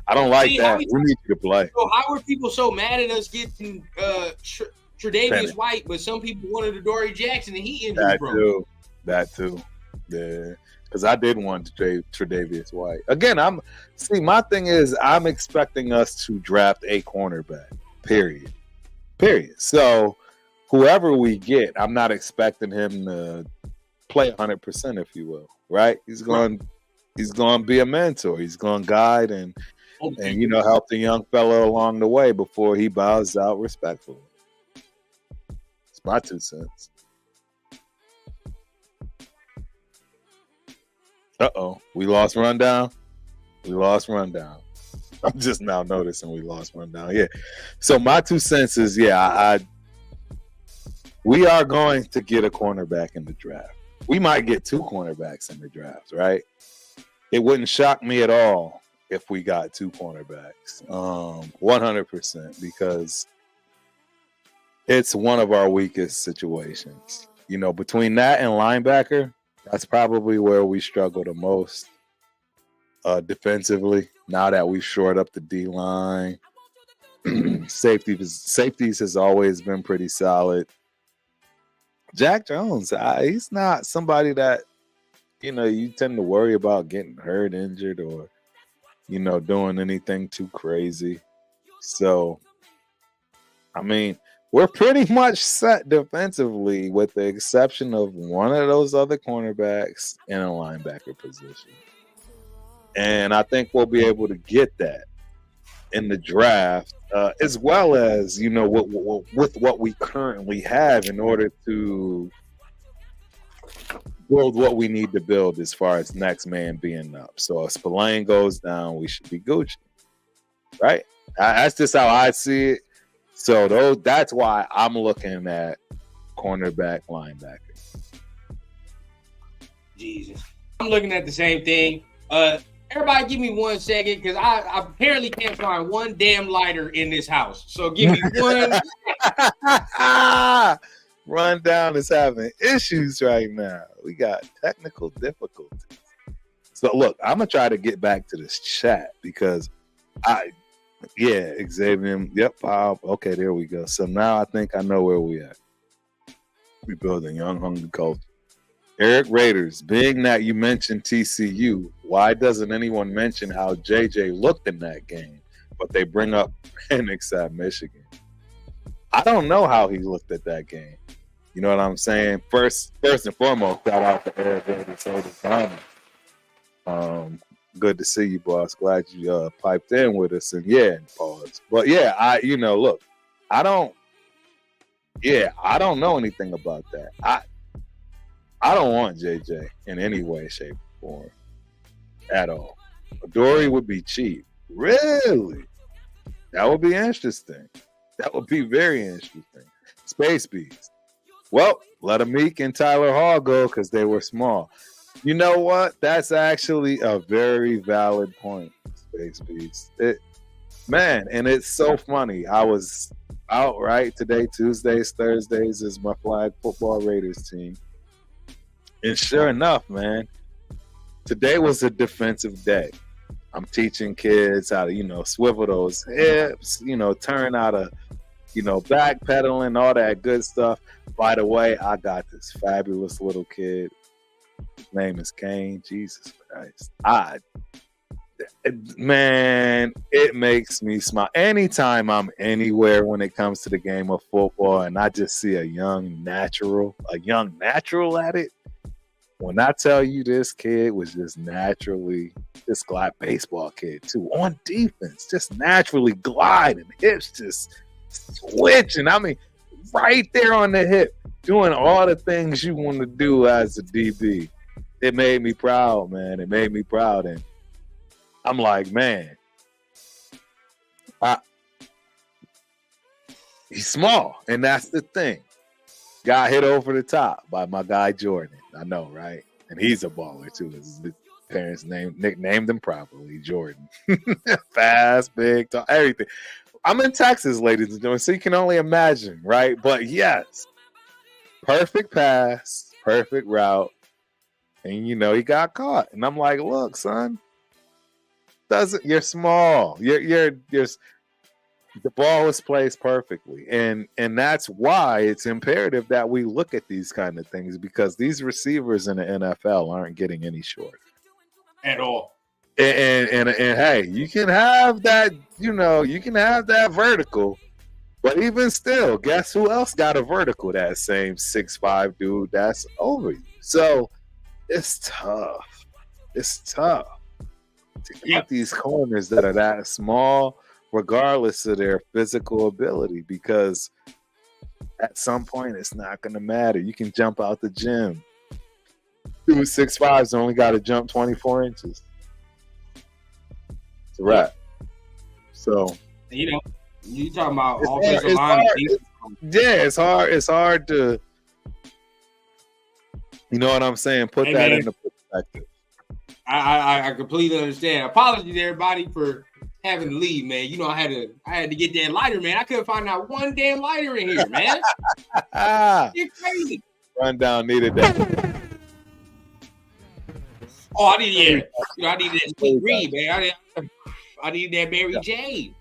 I don't like that. We need you to play. So how were people so mad at us getting Tre'Davious White, but some people wanted Adoree Jackson and he injury prone? That too. Yeah. Because I did want Tre'Davious White. Again, my thing is I'm expecting us to draft a cornerback. Period. So whoever we get, I'm not expecting him to play 100%, if you will. Right? He's going to be a mentor. He's going to guide and help the young fellow along the way before he bows out respectfully. It's my 2 cents. We lost rundown. I'm just now noticing we lost rundown. Yeah. So my 2 cents is, we are going to get a cornerback in the draft. We might get 2 cornerbacks in the draft, right? It wouldn't shock me at all if we got 2 cornerbacks. 100%, because it's one of our weakest situations. Between that and linebacker, that's probably where we struggle the most defensively. Now that we've shored up the D-line, safeties has always been pretty solid. Jack Jones, he's not somebody that you tend to worry about getting hurt, injured, or doing anything too crazy. So, we're pretty much set defensively with the exception of one of those other cornerbacks in a linebacker position. And I think we'll be able to get that in the draft, as well as, with what we currently have in order to build what we need to build as far as next man being up. So if Spillane goes down, we should be Gucci. Right? That's just how I see it. So that's why I'm looking at cornerback, linebacker. Jesus. I'm looking at the same thing. Everybody give me 1 second because I apparently can't find one damn lighter in this house. So give me one. Rundown is having issues right now. We got technical difficulties. So look, I'm going to try to get back to this chat because Xavier. Yep. Okay, there we go. So now I think I know where we at. We building young, hungry culture. Eric Raiders, being that you mentioned TCU, why doesn't anyone mention how JJ looked in that game? But they bring up Penix at Michigan. I don't know how he looked at that game. You know what I'm saying? First and foremost, shout out to Eric Raiders. Good to see you, boss. Glad you piped in with us. And yeah, pause. But yeah, I don't know anything about that. I don't want JJ in any way, shape, or form at all. Dory would be cheap. Really? That would be interesting. That would be very interesting. Space Beast. Well, let Amik and Tyler Hall go because they were small. You know what? That's actually a very valid point, Space Beast. And it's so funny. I was out, right? Today, Tuesdays, Thursdays is my flag football Raiders team. And sure enough, man, today was a defensive day. I'm teaching kids how to, swivel those hips, turn out of, backpedaling, all that good stuff. By the way, I got this fabulous little kid. His name is Kane. Jesus Christ. Man, it makes me smile. Anytime I'm anywhere when it comes to the game of football and I just see a young natural at it. When I tell you this kid was just naturally, this baseball kid too, on defense, just naturally gliding, hips just switching. I mean, right there on the hip, doing all the things you want to do as a DB. It made me proud, man. It made me proud. And I'm like, man, he's small. And that's the thing. Got hit over the top by my guy Jordan. I know, right? And he's a baller too. His parents nicknamed him properly, Jordan. Fast, big, tall, everything. I'm in Texas, ladies and gentlemen, so you can only imagine, right? But yes, perfect pass, perfect route, and he got caught. And I'm like, look, son, you're small. You're the ball was placed perfectly, and that's why it's imperative that we look at these kind of things, because these receivers in the NFL aren't getting any shorter at all. And hey, you can have that, you can have that vertical, but even still, guess who else got a vertical? That same 6'5" dude that's over you. So it's tough. It's tough to get these corners that are that small, regardless of their physical ability, because at some point it's not going to matter. You can jump out the gym. Dude 6'5's only got to jump 24 inches. It's a wrap. So you talking about offensive line. It's hard to, you know what I'm saying? Put that into perspective. I completely understand. Apologies to everybody for having to leave, man. I had to get that lighter, man. I couldn't find out one damn lighter in here, man. You're crazy. Rundown needed that. Oh, I needed that sweet green, man. I need that Mary Jane.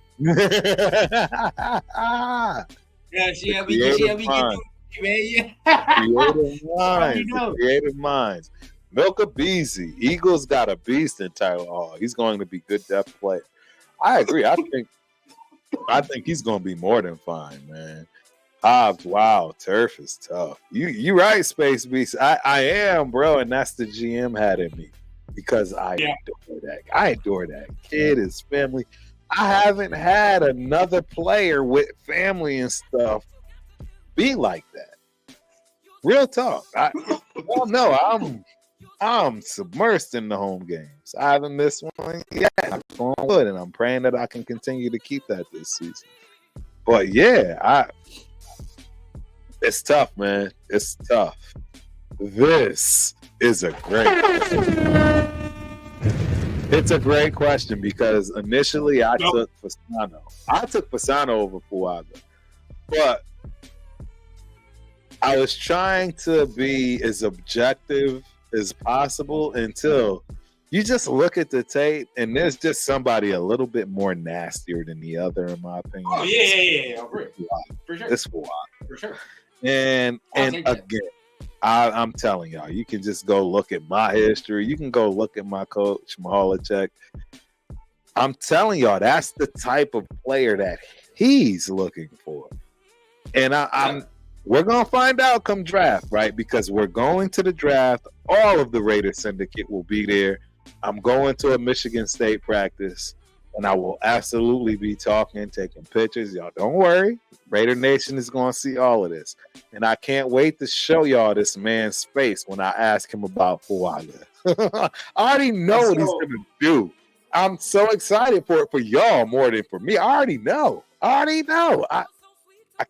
Yeah, she'll be getting man. Creative minds. Milka Beasley. Eagles got a beast in Tyler Hall. He's going to be good depth player. I agree. I think he's going to be more than fine, man. Hobbs, wow, turf is tough. You right, Space Beast. I am, bro, and that's the GM hat in me, because I adore that. I adore that kid, his family. I haven't had another player with family and stuff be like that. Real talk. I'm submersed in the home games. I haven't missed one yet. I'm going good, and I'm praying that I can continue to keep that this season. But yeah, it's tough, man. It's tough. This is a great question. It's a great question, because initially I took Fasano. I took Fasano over Fuaga, but I was trying to be as objective as possible until you just look at the tape and there's just somebody a little bit more nastier than the other, in my opinion. Oh yeah. For sure. It's Fuaga. For sure. And again, I'm telling y'all, you can just go look at my history. You can go look at my coach, Mahalachek. I'm telling y'all, that's the type of player that he's looking for. And we're going to find out come draft, right? Because we're going to the draft. All of the Raider syndicate will be there. I'm going to a Michigan State practice, and I will absolutely be talking, taking pictures. Y'all don't worry. Raider Nation is going to see all of this. And I can't wait to show y'all this man's face when I ask him about Fuaga. I already know what he's going to do. I'm so excited for it for y'all more than for me. I already know. I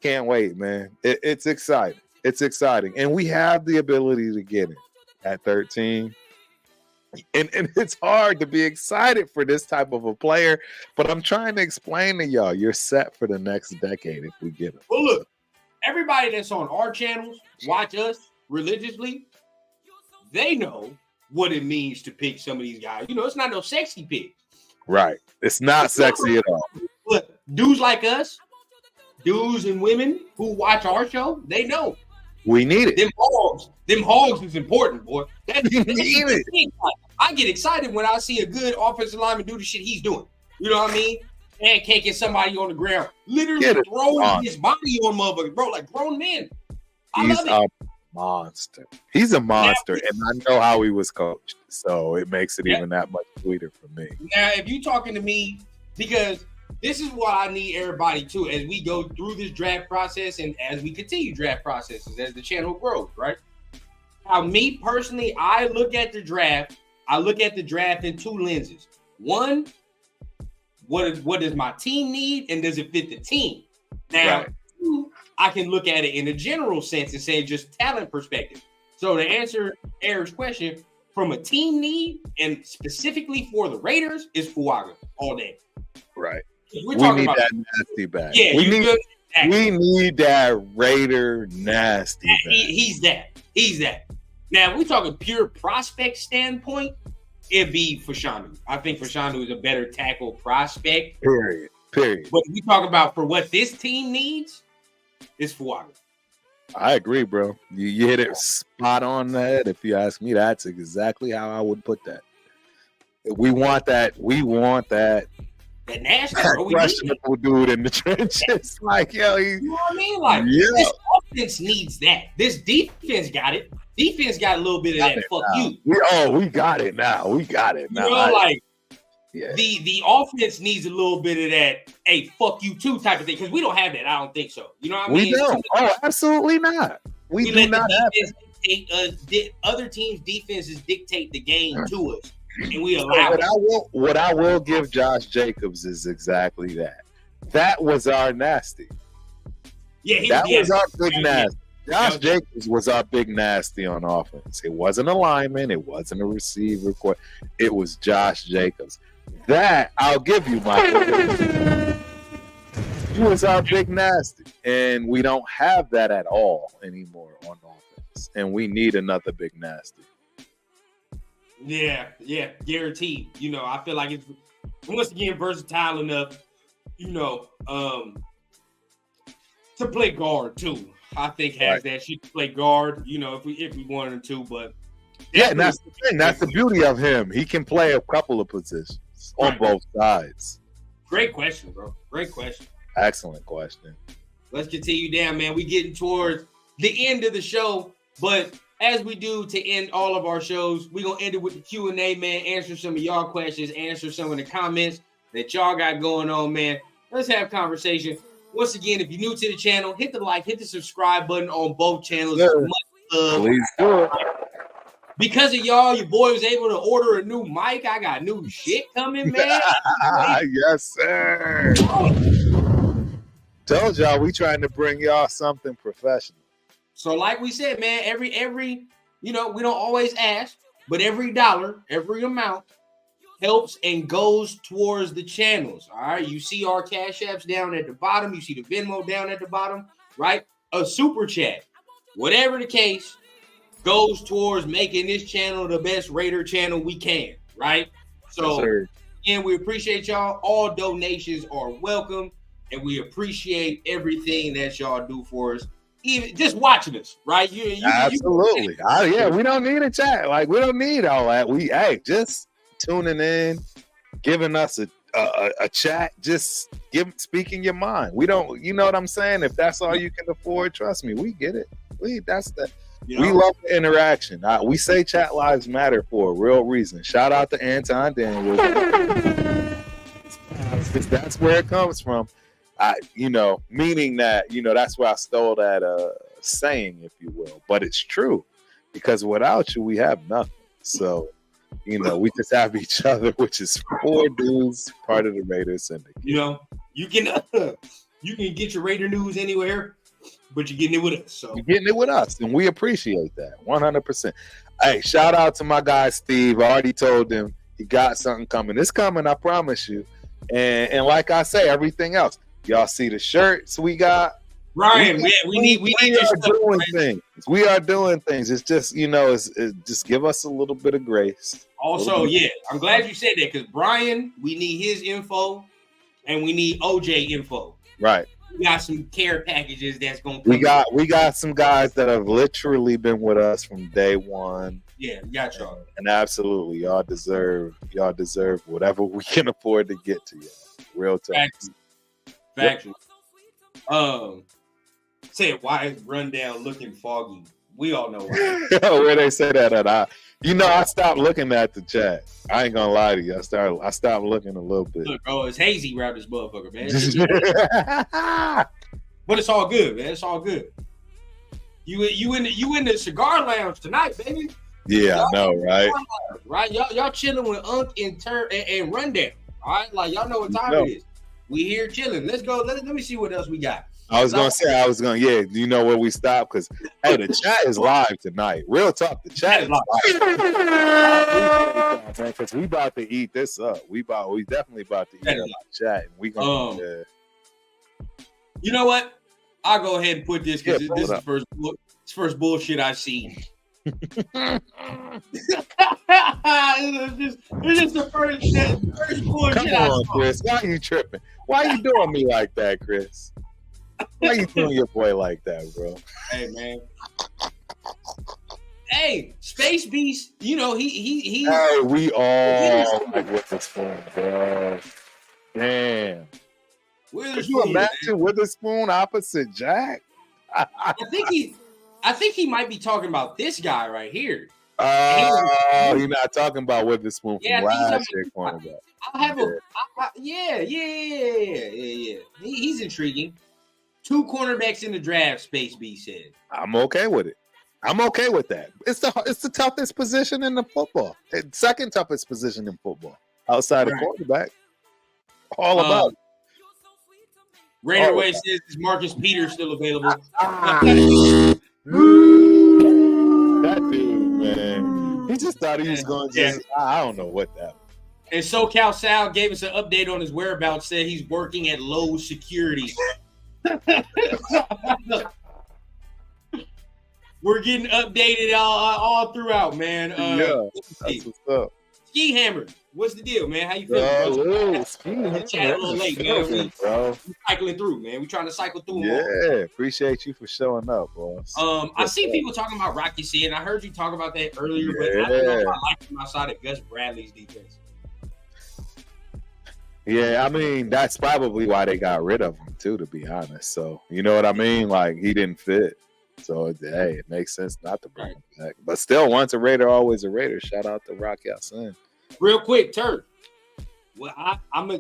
can't wait, man. It's exciting. It's exciting. And we have the ability to get it at 13. And it's hard to be excited for this type of a player, but I'm trying to explain to y'all, you're set for the next decade if we get him. Well, look, everybody that's on our channels, watch us religiously, they know what it means to pick some of these guys. You know, it's not no sexy pick. Right. It's not sexy at all. But dudes like us, dudes and women who watch our show, they know. We need it. Them hogs is important, boy. That's it. I get excited when I see a good offensive lineman do the shit he's doing. You know what I mean? And can't get somebody on the ground, literally throwing his body on motherfuckers, bro, like grown men. He's a monster. He's a monster, and I know how he was coached, so it makes it even that much sweeter for me. Now, if you're talking to me, because this is what I need everybody to, as we go through this draft process and as we continue draft processes, as the channel grows, right? How me personally, I look at the draft in two lenses. One, what does my team need, and does it fit the team? Now, two, I can look at it in a general sense and say just talent perspective. So to answer Eric's question, from a team need and specifically for the Raiders, is Fuaga all day. Right. We're talking about that nasty back. Yeah, we need that Raider nasty back. He's that. Now, if we're talking pure prospect standpoint, it'd be Fashanu. I think Fashanu is a better tackle prospect. Period. But if we talk about for what this team needs, it's Fuaga. I agree, bro. You hit it spot on the head. If you ask me, that's exactly how I would put that. We want that. That nasty, bro. Questionable dude in the trenches. Like, yo, you know what I mean? Like, this offense needs that. This defense got it. Defense got a little bit of that. Fuck you. We got it now. We got it now. You know, the offense needs a little bit of that. Hey, fuck you too type of thing, because we don't have that. I don't think so. You know what I mean? We don't. Absolutely not. We do not have it. Other teams' defenses dictate the game to us. And we allow what I will give Josh Jacobs is exactly that. That was our nasty. Yeah, that was our big nasty. Josh Jacobs was our big nasty on offense. It wasn't a lineman. It wasn't a receiver. It was Josh Jacobs. That I'll give you, Michael. He was our big nasty, and we don't have that at all anymore on offense. And we need another big nasty. Yeah, guaranteed. You know, I feel like it's once again versatile enough, you know, to play guard too. I think has that she can play guard, you know, if we wanted him to, but and that's the thing. That's the beauty of him. He can play a couple of positions on both sides. Great question, bro. Great question. Excellent question. Let's continue down, man. We getting towards the end of the show, but as we do to end all of our shows, we're going to end it with the Q&A, man. Answer some of y'all questions, answer some of the comments that y'all got going on, man. Let's have conversation. Once again, if you're new to the channel, hit the like, hit the subscribe button on both channels. Yeah. Please do it. Because of y'all, your boy was able to order a new mic. I got new shit coming, man. Yes, sir. Told y'all we trying to bring y'all something professional. So like we said, man, every you know, we don't always ask, but every dollar, every amount helps and goes towards the channels. All right. You see our Cash Apps down at the bottom. You see the Venmo down at the bottom, right? A super chat, whatever the case, goes towards making this channel the best Raider channel we can, right? So again, we appreciate y'all. All donations are welcome, and we appreciate everything that y'all do for us. even just watching us, right? Absolutely. We don't need a chat. Like, we don't need all that. Just tuning in, giving us a chat, just speaking your mind. We don't, you know what I'm saying? If that's all you can afford, trust me, we get it. We love the interaction. We say chat lives matter for a real reason. Shout out to Anton Daniels. That's where it comes from. Meaning that, that's where I stole that saying, if you will. But it's true, because without you, we have nothing. So, we just have each other, which is 4 dudes, part of the Raiders syndicate. You can get your Raider news anywhere, but you're getting it with us. So you're getting it with us, and we appreciate that 100%. Hey, shout out to my guy Steve. I already told him he got something coming. It's coming, I promise you. And like I say, everything else. Y'all see the shirts we got. Ryan, we are doing things. We are doing things. It's just, it's just give us a little bit of grace. Also, I'm glad you said that, because Brian, we need his info, and we need OJ info. Right. We got some care packages that's going to come. We got some guys that have literally been with us from day one. Yeah, we got y'all. And absolutely, y'all deserve whatever we can afford to get to you. Real talk. Factual. Said, why is Rundown looking foggy? We all know why. Where they say that at. I stopped looking at the chat. I ain't gonna lie to you. I stopped looking a little bit. Look, bro, it's hazy around this motherfucker, man. But it's all good, man. It's all good. You in the cigar lounge tonight, baby. Yeah, I know, right? Right? Y'all chilling with Unc and Rundown. All right, like y'all know what time it is. We here chilling. Let's go. Let me see what else we got. You know where we stop? Because, hey, the chat is live tonight. Real talk, the chat is live. Because we about to eat this up. We definitely about to eat up the chat. And we gonna, you know what? I'll go ahead and put this, because this is first bullshit I've seen. It's just the first bullshit. Come on, Chris. Why are you tripping? Why are you doing me like that, Chris? Why you doing your boy like that, bro? Hey, man. Hey, Space Beast. He. Hey, we all like Witherspoon, bro. Damn. Could you imagine Witherspoon opposite Jack? I think he might be talking about this guy right here. You're not talking about Witherspoon from last year cornerback. He's intriguing. 2 cornerbacks in the draft, Space B said. I'm okay with it. I'm okay with that. It's the toughest position in the football. It's second toughest position in football outside of quarterback. All about it. Raider Way says, is Marcus Peters still available? That dude, man. He just thought he was going to I don't know what that was. And SoCal Sal gave us an update on his whereabouts, said he's working at Lowe's Security. We're getting updated all throughout, man. That's what's up. Ski Hammer, what's the deal, man? How you feeling? Ski Hammer. Chat a little late, man. We cycling through, man. We trying to cycle through. Appreciate you for showing up, boss. I see people talking about Rocky C, and I heard you talk about that earlier, but I don't know if I like him outside of Gus Bradley's defense. Yeah, I mean, that's probably why they got rid of him, too, to be honest. So, you know what I mean? Like, he didn't fit. So, hey, it makes sense not to bring him back. But still, once a Raider, always a Raider. Shout out to Rocky Sin. Real quick, Turk. Well,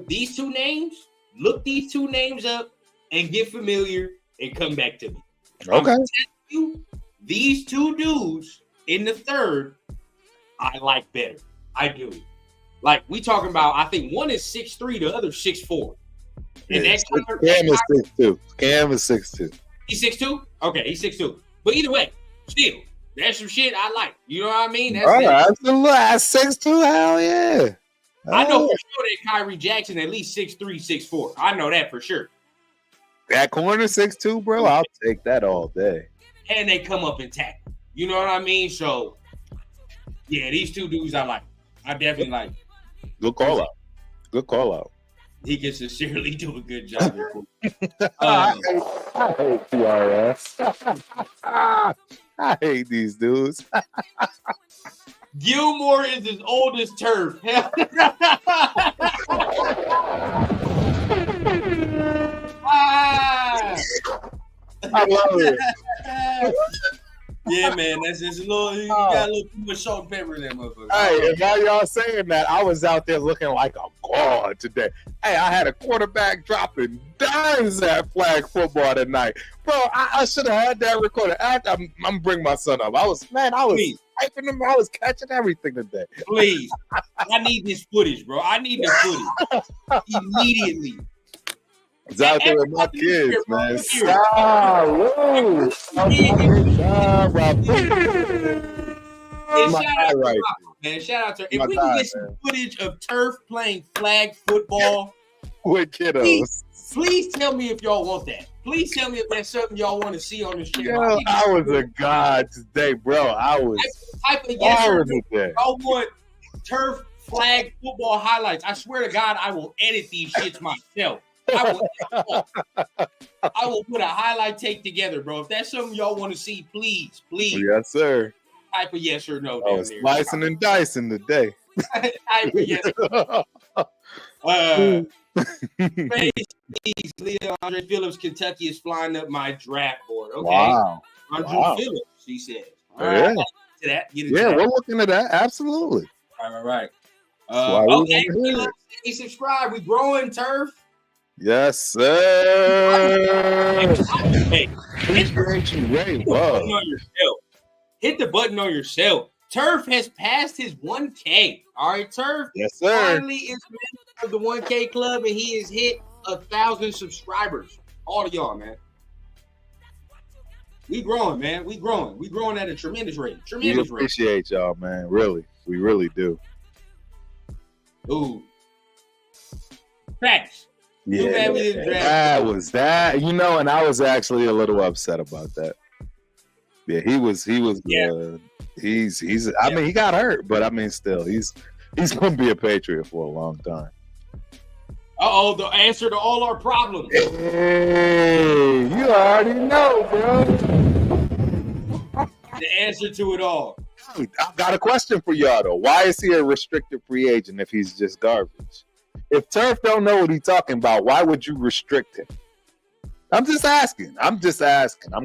these 2 names, look these 2 names up and get familiar and come back to me. Okay. I'm telling you, these 2 dudes in the 3rd, I like better. I do. Like, we talking about, I think one is 6'3", the other 6'4". And Cam is 6'2". Cam is 6'2". He's 6'2"? Okay, he's 6'2". But either way, still, that's some shit I like. You know what I mean? Absolutely. 6'2", hell yeah. I know for sure that Kyrie Jackson at least 6'3", 6'4". I know that for sure. That corner 6'2", bro, I'll take that all day. And they come up and tackle. You know what I mean? So, yeah, these 2 dudes I like. I definitely like. Good call out. He can sincerely do a good job. I hate PRS. I hate these dudes. Gilmore is as old as turf. I love it. Yeah, man, that's just a little. You got a little too much salt and pepper in that motherfucker. Hey, and while y'all saying that, I was out there looking like a god today. Hey, I had a quarterback dropping dimes at flag football tonight, bro. I should have had that recorded. I'm bringing my son up. I was hyping him. I was catching everything today. Please, I need this footage, bro. I need the footage immediately. I was out there with my kids, man. Shout out to if we can get some footage of turf playing flag football with kiddos. Please tell me if y'all want that. Please tell me if that's something y'all want to see on this channel. Yo, I was a god today, bro. I was type of yes or no. Y'all want turf flag football highlights. I swear to God, I will edit these shits myself. I will put a highlight tape together, bro. If that's something y'all want to see, please. Yes, sir. Type of yes or no. I was slicing and dicing today. Type of yes. Leo Andre Phillips, Kentucky is flying up my draft board. Okay. Wow. Andre Phillips, he says. All right. We're looking at that. Absolutely. All right. Okay. Hey, subscribe. We growing turf. Yes, sir. Hey, hit the button on yourself. Turf has passed his 1K. All right, Turf. Yes, sir. Finally is member of the 1K club, and he has hit 1,000 subscribers. All of y'all, man. We growing, man. We growing at a tremendous rate. We appreciate y'all, man. Really, we really do. Ooh, facts. Yeah, that was that. You know, and I was actually a little upset about that. Yeah, he was. Yeah. He's. I mean, he got hurt, but I mean, still, he's going to be a Patriot for a long time. The answer to all our problems. Hey, you already know, bro. The answer to it all. I've got a question for y'all though. Why is he a restricted free agent if he's just garbage? If Turf don't know what he's talking about, why would you restrict him? I'm just asking. I'm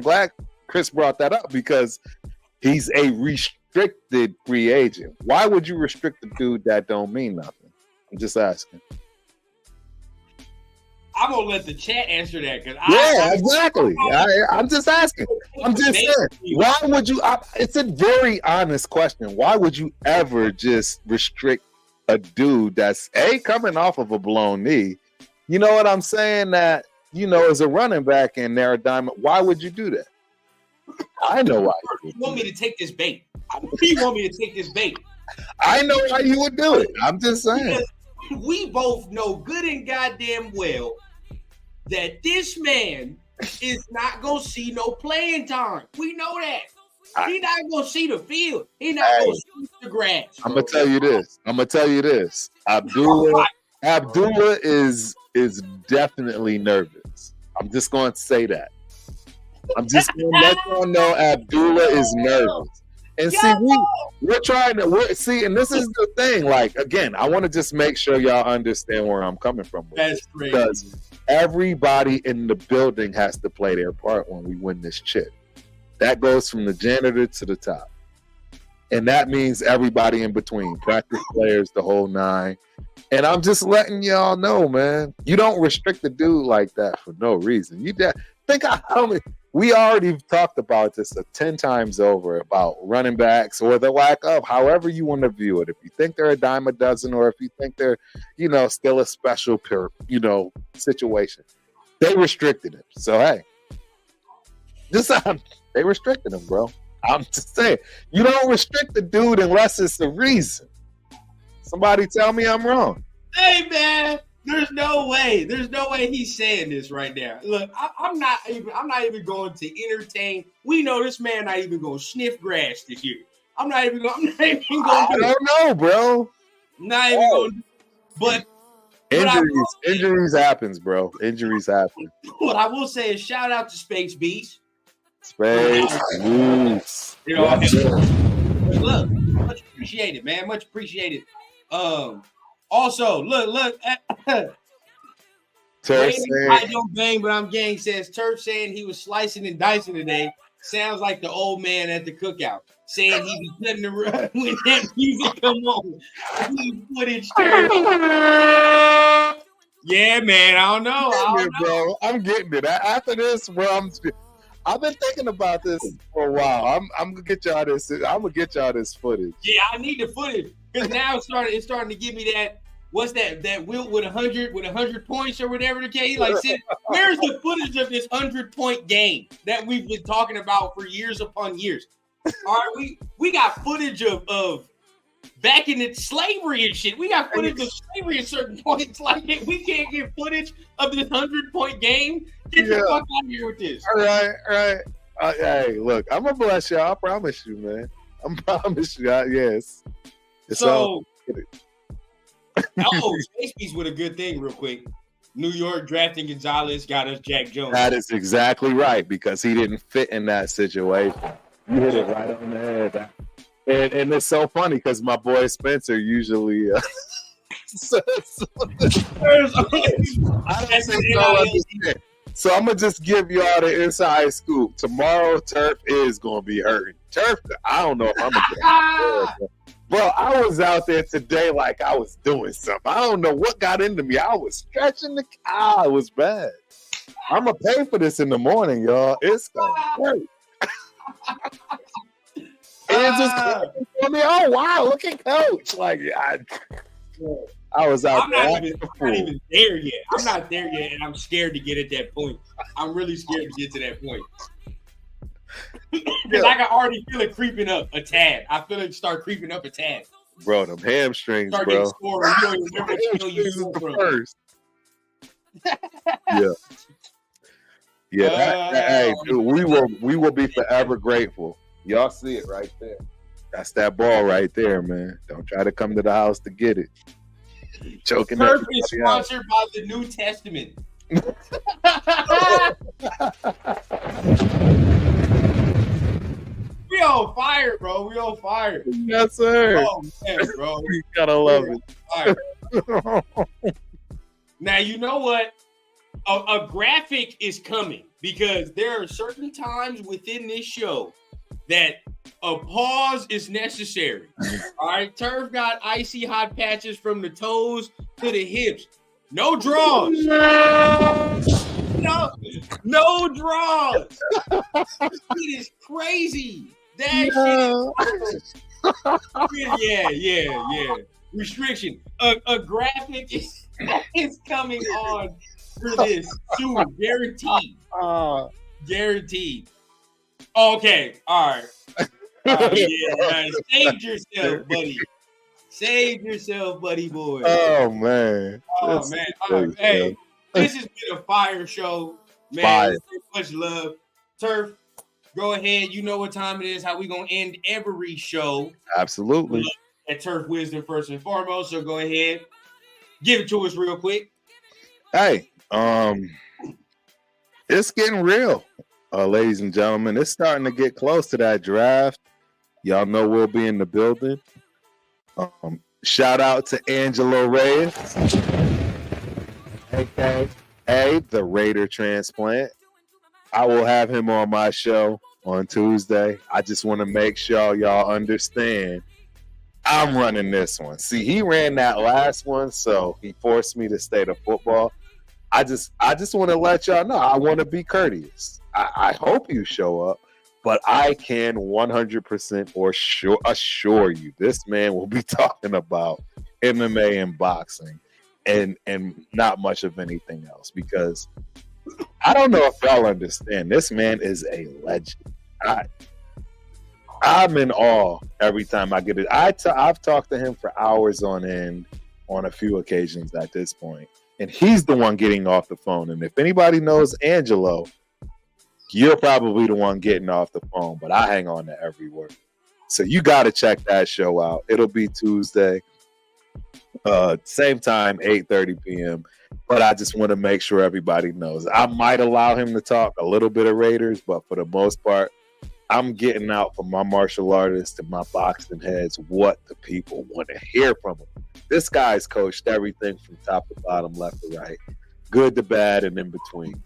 glad Chris brought that up because he's a restricted free agent. Why would you restrict a dude that don't mean nothing? I'm just asking. I'm gonna let the chat answer that because exactly. I'm just asking. I'm just saying. Why would you? It's a very honest question. Why would you ever just restrict a dude that's coming off of a blown knee? You know what I'm saying? That as a running back and they're a diamond. Why would you do that? I know why. You want me to take this bait? You want me to take this bait? I know why you would do it. I'm just saying. Because we both know good and goddamn well that this man is not going to see no playing time. We know that. He's not going to see the field. He's not going to see the grass. I'm going to tell you this. Abdullah is definitely nervous. I'm just going to say that. I'm just going to let y'all know Abdullah is nervous. And see, we're trying to see, and this is the thing. Like, again, I want to just make sure y'all understand where I'm coming from. That's crazy. Because everybody in the building has to play their part when we win this chip. That goes from the janitor to the top. And that means everybody in between, practice players, the whole nine. And I'm just letting y'all know, man, you don't restrict a dude like that for no reason. Think how many. We already talked about this 10 times over about running backs or the lack of, however you want to view it. If you think they're a dime a dozen or if you think they're, still a special, situation. They restricted him. So, hey, they restricted him, bro. I'm just saying, you don't restrict the dude unless it's a reason. Somebody tell me I'm wrong. Hey, man. There's no way he's saying this right now. Look, I'm not even going to entertain. We know this man not even going to sniff grass this year. I'm not even going to. I don't know, bro. Not even going. But Injuries happens, bro. Injuries happen. What I will say is shout out to Space Beast. Space Beast. You know, look, much appreciated, man. Much appreciated. Also, look. Turf I don't bang, but I'm gang says Turf saying he was slicing and dicing today. Sounds like the old man at the cookout saying he be cutting the rug when that music come on. Footage. Yeah, man. I don't know. Bro, I'm getting it. After this, bro, I've been thinking about this for a while. I'm gonna get y'all this. I'm gonna get y'all this footage. Yeah, I need the footage because now it's starting to give me that. What's that Wilt with 100 points or whatever the case? Like, where's the footage of this 100-point game that we've been talking about for years upon years? All right, we got footage of back in the slavery and shit. We got footage of slavery at certain points. Like, we can't get footage of this 100-point game. Get the fuck out of here with this. All right. Hey, look, I'm gonna bless y'all. I promise you, man. I promise you. Yes. So. Space Beast with a good thing real quick. New York drafting Gonzalez got us Jack Jones. That is exactly right because he didn't fit in that situation. You hit it right on the head. And it's so funny because my boy Spencer usually I don't say no understand. So I'm gonna just give y'all the inside scoop. Tomorrow Turf is gonna be hurting. Turf, I don't know if I'm gonna get Bro, I was out there today like I was doing something. I don't know what got into me. I was stretching the cow. It was bad. I'm going to pay for this in the morning, y'all. It's going to hurt. And just for me, oh, wow, look at Coach. Like, I was out there. I'm not even there yet. I'm not there yet, and I'm scared to get at that point. I'm really scared to get to that point. Because I can already feel it creeping up a tad. I feel it start creeping up a tad. Bro, them hamstrings, start bro. Score, you don't even remember what you do, bro. First. Hey, dude, we will be forever grateful. Y'all see it right there. That's that ball right there, man. Don't try to come to the house to get it. Choking. Turf is sponsored by the New Testament. We on fire, bro. We on fire. Yes, sir. Oh, man, bro. You gotta love it. Now, you know what? A graphic is coming because there are certain times within this show that a pause is necessary. All right, Turf got icy hot patches from the toes to the hips. No draws. No draws. It is crazy. That shit. Yeah. Restriction. A graphic is coming on for this soon. Guaranteed. Guaranteed. Okay. All right. Yeah. Saved yourself, buddy. Save yourself, buddy boy. Oh, man. Oh, man. All right. Hey, this has been a fire show. Man, much love. Turf, go ahead. You know what time it is, how we going to end every show. Absolutely. At Turf Wisdom first and foremost. So go ahead. Give it to us real quick. Hey, it's getting real, ladies and gentlemen. It's starting to get close to that draft. Y'all know we'll be in the building. Shout out to Angelo Reyes, aka the Raider transplant. I will have him on my show on Tuesday. I just want to make sure y'all understand I'm running this one. See, he ran that last one, so he forced me to stay to football. I just want to let y'all know I want to be courteous. I hope you show up. But I can 100% assure you this man will be talking about MMA and boxing and not much of anything else because I don't know if y'all understand. This man is a legend. I'm in awe every time I get it. I've talked to him for hours on end on a few occasions at this point, and he's the one getting off the phone. And if anybody knows Angelo, you're probably the one getting off the phone, but I hang on to every word. So you got to check that show out. It'll be Tuesday. Same time, 8:30 p.m. But I just want to make sure everybody knows. I might allow him to talk a little bit of Raiders, but for the most part, I'm getting out for my martial artists and my boxing heads what the people want to hear from him. This guy's coached everything from top to bottom, left to right, good to bad, and in between.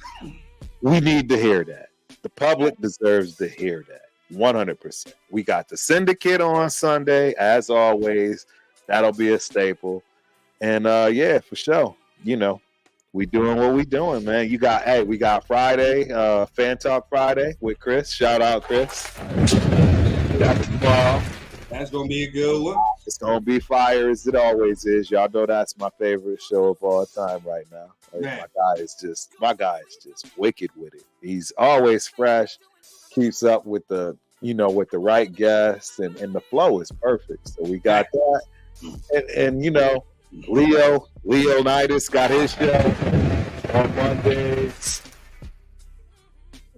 We need to hear that. The public deserves to hear that. 100%. We got the syndicate on Sunday, as always. That'll be a staple. And yeah, for sure. You know, we doing what we doing, man. We got Friday, Fan Talk Friday with Chris. Shout out, Chris. That's gonna be a good one. It's gonna be fire as it always is. Y'all know that's my favorite show of all time right now. My guy is just wicked with it. He's always fresh, keeps up with the right guests, and the flow is perfect. So we got that. And you know, Leonidas got his show on Mondays.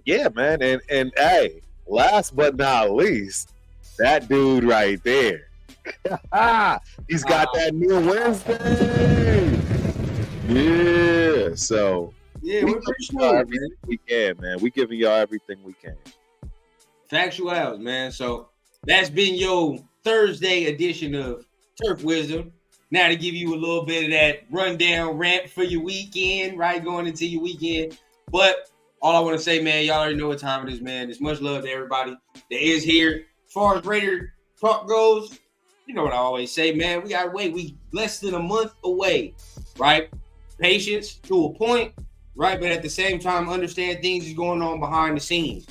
Yeah, man. And hey, last but not least, that dude right there. He's got that new Wednesday. Yeah. So we're pretty sure, everything we can, man. We giving y'all everything we can. Factuals, man. So that's been your Thursday edition of Turf Wisdom. Now to give you a little bit of that rundown rant for your weekend, right? Going into your weekend. But all I want to say, man, y'all already know what time it is, man. There's much love to everybody that is here. As far as Raider talk goes, you know what I always say, man. We gotta wait. We less than a month away, right? Patience to a point, right? But at the same time, understand things is going on behind the scenes.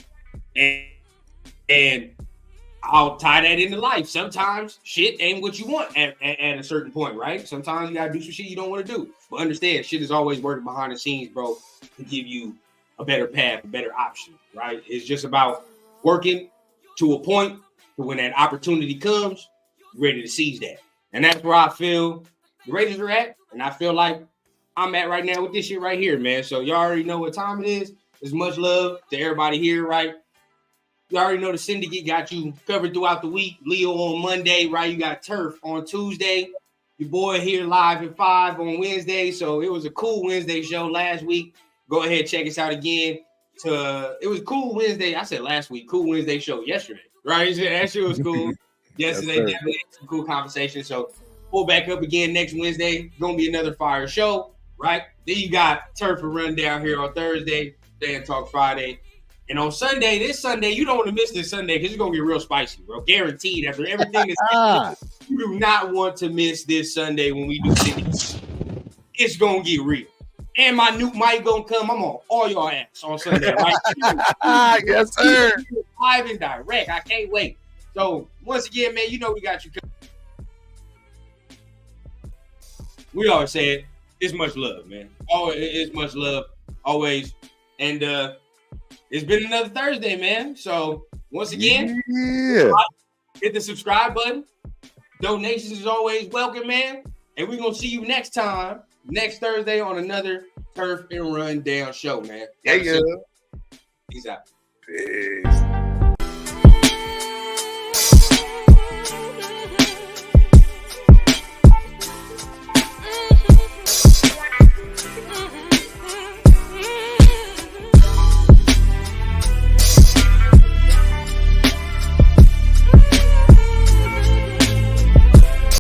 And I'll tie that into life. Sometimes shit ain't what you want at a certain point, right? Sometimes you gotta do some shit you don't want to do. But understand, shit is always working behind the scenes, bro, to give you a better path, a better option, right? It's just about working to a point to when that opportunity comes, you're ready to seize that. And that's where I feel the Raiders are at, and I feel like I'm at right now with this shit right here, man. So y'all already know what time it is. There's much love to everybody here, right? You already know the syndicate got you covered throughout the week. Leo on Monday, right? You got Turf on Tuesday. Your boy here live at 5 on Wednesday. So it was a cool Wednesday show last week. Go ahead, check us out again. It was cool Wednesday. I said last week, cool Wednesday show yesterday, right? That shit was cool. Yesterday, definitely some cool conversation. So pull back up again next Wednesday. Gonna be another fire show, right? Then you got Turf and Rundown here on Thursday. Fan Talk Friday. And on Sunday, this Sunday, you don't want to miss this Sunday because it's going to get real spicy, bro. Guaranteed. After everything is you do not want to miss this Sunday when we do things. It's going to get real. And my new mic going to come. I'm on all your ass on Sunday, right? Yes, sir. Live and direct. I can't wait. So, once again, man, you know we got you covered. We always say it. It's much love, man. Oh, it's much love. Always. And, it's been another Thursday, man. So once again, hit the subscribe button. Donations is always welcome, man. And we're gonna see you next time, next Thursday on another Turf and Rundown show, man. Yeah. Peace out. Peace.